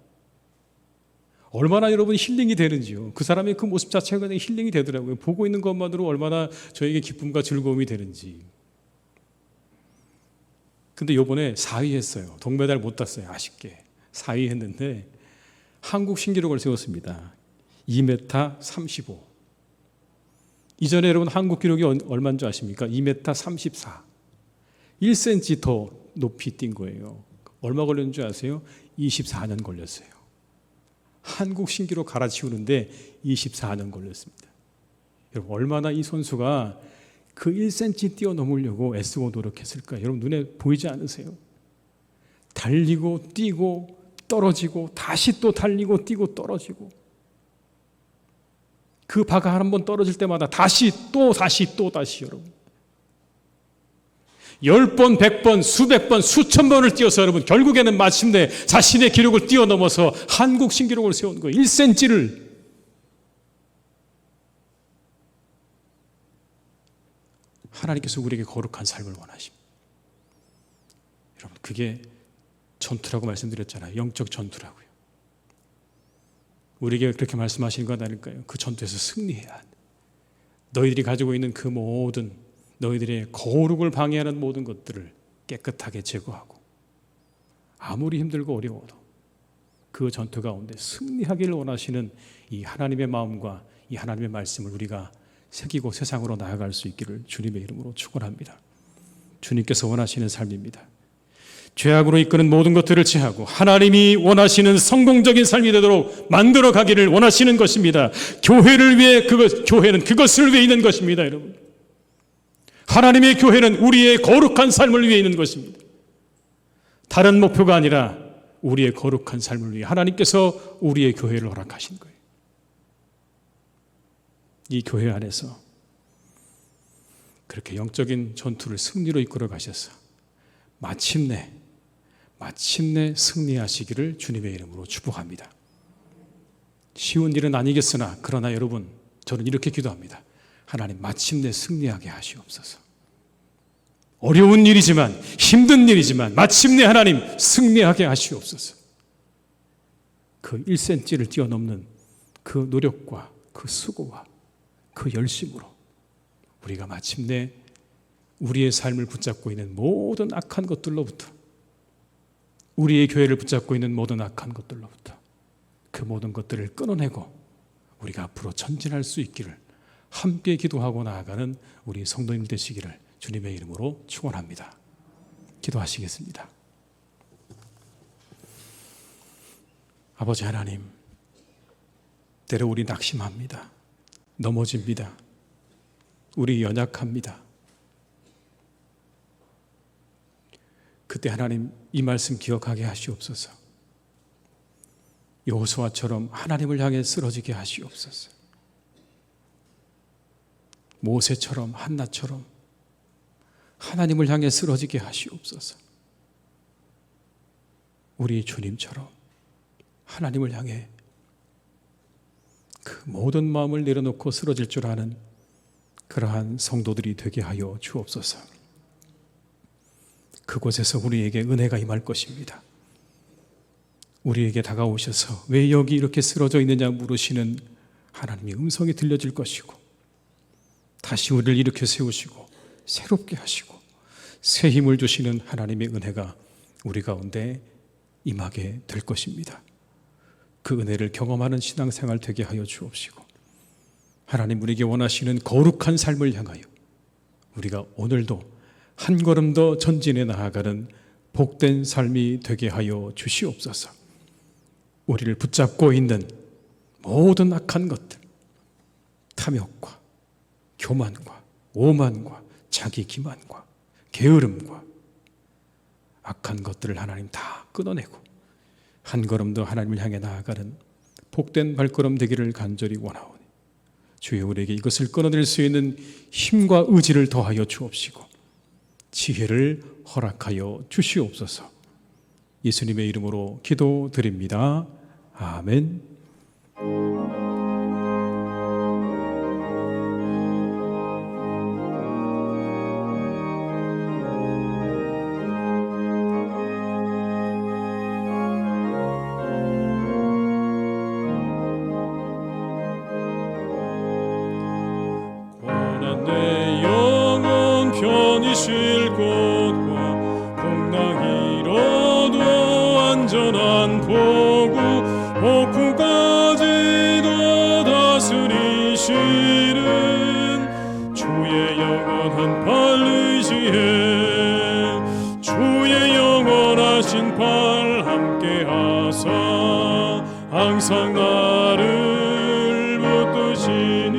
얼마나 여러분 힐링이 되는지요. 그 사람의 그 모습 자체가 힐링이 되더라고요. 보고 있는 것만으로 얼마나 저에게 기쁨과 즐거움이 되는지. 근데 요번에 4위 했어요. 동메달 못 땄어요. 아쉽게 4위 했는데 한국 신기록을 세웠습니다. 2m 35. 이전에 여러분 한국 기록이 얼마인 줄 아십니까? 2m 34. 1cm 더 높이 뛴 거예요. 얼마 걸렸는 줄 아세요? 24년 걸렸어요. 한국 신기록 갈아치우는데 24년 걸렸습니다. 여러분 얼마나 이 선수가 그 1cm 뛰어넘으려고 애쓰고 노력했을까? 여러분 눈에 보이지 않으세요? 달리고 뛰고 떨어지고 다시 또 달리고 뛰고 떨어지고 그 바가 한 번 떨어질 때마다 다시 여러분 10번, 100번, 수백 번, 수천 번을 뛰어서 여러분 결국에는 마침내 자신의 기록을 뛰어넘어서 한국 신기록을 세운 거예요. 1cm를. 하나님께서 우리에게 거룩한 삶을 원하십니다. 여러분 그게 전투라고 말씀드렸잖아요. 영적 전투라고요. 우리에게 그렇게 말씀하시는 건 아닐까요? 그 전투에서 승리해야 돼. 너희들이 가지고 있는 그 모든 너희들의 거룩을 방해하는 모든 것들을 깨끗하게 제거하고 아무리 힘들고 어려워도 그 전투 가운데 승리하기를 원하시는 이 하나님의 마음과 이 하나님의 말씀을 우리가 새기고 세상으로 나아갈 수 있기를 주님의 이름으로 축원합니다. 주님께서 원하시는 삶입니다. 죄악으로 이끄는 모든 것들을 제하고 하나님이 원하시는 성공적인 삶이 되도록 만들어 가기를 원하시는 것입니다. 교회를 위해 교회는 그것을 위해 있는 것입니다, 여러분. 하나님의 교회는 우리의 거룩한 삶을 위해 있는 것입니다. 다른 목표가 아니라 우리의 거룩한 삶을 위해 하나님께서 우리의 교회를 허락하신 거예요. 이 교회 안에서 그렇게 영적인 전투를 승리로 이끌어 가셔서 마침내 승리하시기를 주님의 이름으로 축복합니다. 쉬운 일은 아니겠으나 그러나 여러분 저는 이렇게 기도합니다. 하나님 마침내 승리하게 하시옵소서. 어려운 일이지만 힘든 일이지만 마침내 하나님 승리하게 하시옵소서. 그 1cm를 뛰어넘는 그 노력과 그 수고와 그 열심으로 우리가 마침내 우리의 삶을 붙잡고 있는 모든 악한 것들로부터 우리의 교회를 붙잡고 있는 모든 악한 것들로부터 그 모든 것들을 끊어내고 우리가 앞으로 전진할 수 있기를 함께 기도하고 나아가는 우리 성도님 되시기를 주님의 이름으로 축원합니다. 기도하시겠습니다. 아버지 하나님, 때로 우리 낙심합니다. 넘어집니다. 우리 연약합니다. 그때 하나님 이 말씀 기억하게 하시옵소서. 여호수아처럼 하나님을 향해 쓰러지게 하시옵소서. 모세처럼 한나처럼 하나님을 향해 쓰러지게 하시옵소서. 우리 주님처럼 하나님을 향해 그 모든 마음을 내려놓고 쓰러질 줄 아는 그러한 성도들이 되게 하여 주옵소서. 그곳에서 우리에게 은혜가 임할 것입니다. 우리에게 다가오셔서 왜 여기 이렇게 쓰러져 있느냐 물으시는 하나님의 음성이 들려질 것이고, 다시 우리를 일으켜 세우시고 새롭게 하시고 새 힘을 주시는 하나님의 은혜가 우리 가운데 임하게 될 것입니다. 그 은혜를 경험하는 신앙생활 되게 하여 주옵시고, 하나님 우리에게 원하시는 거룩한 삶을 향하여 우리가 오늘도 한 걸음 더 전진해 나아가는 복된 삶이 되게 하여 주시옵소서. 우리를 붙잡고 있는 모든 악한 것들, 탐욕과 교만과 오만과 자기 기만과 게으름과 악한 것들을 하나님 다 끊어내고 한 걸음 더 하나님을 향해 나아가는 복된 발걸음 되기를 간절히 원하오니, 주여 우리에게 이것을 끊어낼 수 있는 힘과 의지를 더하여 주옵시고 지혜를 허락하여 주시옵소서. 예수님의 이름으로 기도드립니다. 아멘. 내 영혼 편히 쉴 곳과 풍랑 이뤄도 안전한 포구, 폭풍까지도 다스리시는 주의 영원한 팔 의지해 주의 영원하신 팔 함께하사 항상 나를 붙드시니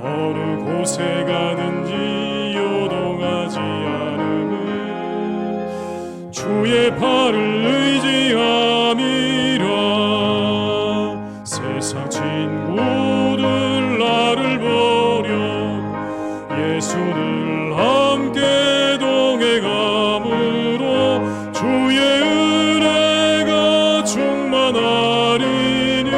어느 곳에 가든지 요동하지 않음은 주의 팔을 의지함이라. 세상 친구들 나를 버려 예수를 함께 동행함으로 주의 은혜가 충만하리니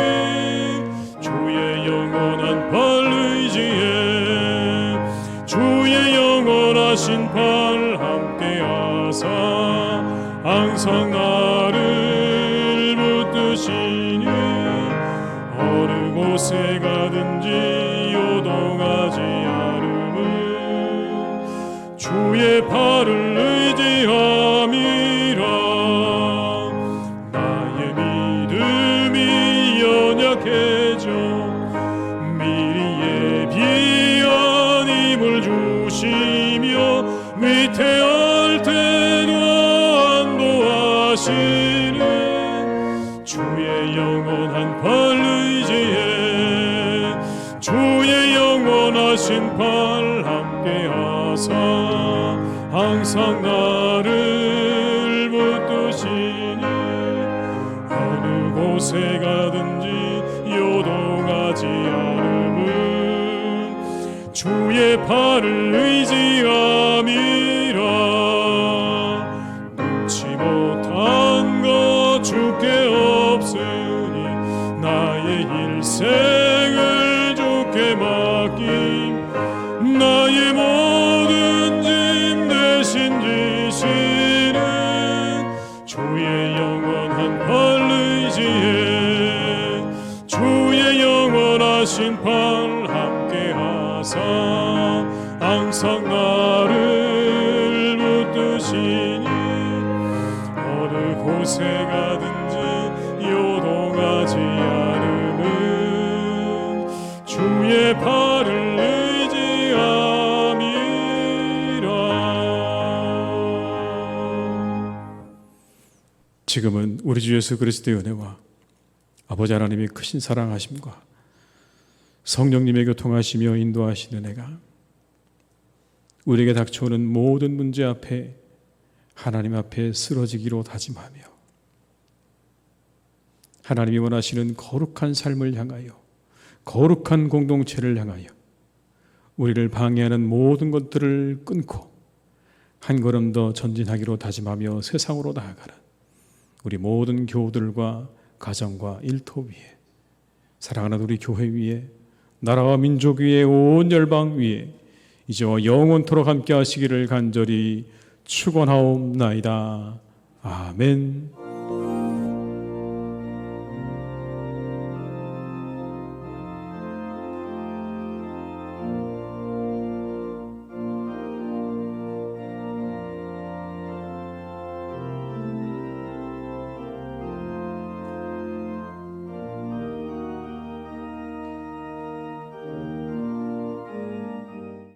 주의 영원한 팔 의지해 주의 영원하신 팔 함께하사 항상 나를 붙드시니 어느 곳에 가든지 요동하지 않음은 주의 팔을 의지함이라. 나의 믿음이 연약해져 미리 예비한 힘을 주시며 위태할 때도 안도하시는 주의 영원한 팔 의지해 주의 영원하신 팔 함께하사 항상 나를 붙드시니 어느 곳에 가든지 요동하지 않음은 주의 팔을 의지함이라. 눈치 못한 것 주께 없으니 나의 일생을 주께 맡김 나의 모든 짐 대신 지시는 주의 영원한 팔 의지해 주의 영원하신 팔 함께하사 항상 나를 붙드시니 어느 곳에 가든지 요동하지 않음은 주의 팔을 의지함이라. 지금은 우리 주 예수 그리스도의 은혜와 아버지 하나님의 크신 사랑하심과 성령님의 교통하시며 인도하시는 은혜가 우리에게 닥쳐오는 모든 문제 앞에 하나님 앞에 쓰러지기로 다짐하며 하나님이 원하시는 거룩한 삶을 향하여 거룩한 공동체를 향하여 우리를 방해하는 모든 것들을 끊고 한 걸음 더 전진하기로 다짐하며 세상으로 나아가는 우리 모든 교우들과 가정과 일터 위에 사랑하는 우리 교회 위에, 나라와 민족 위에, 온 열방 위에 이제와 영원토록 함께 하시기를 간절히 축원하옵나이다. 아멘.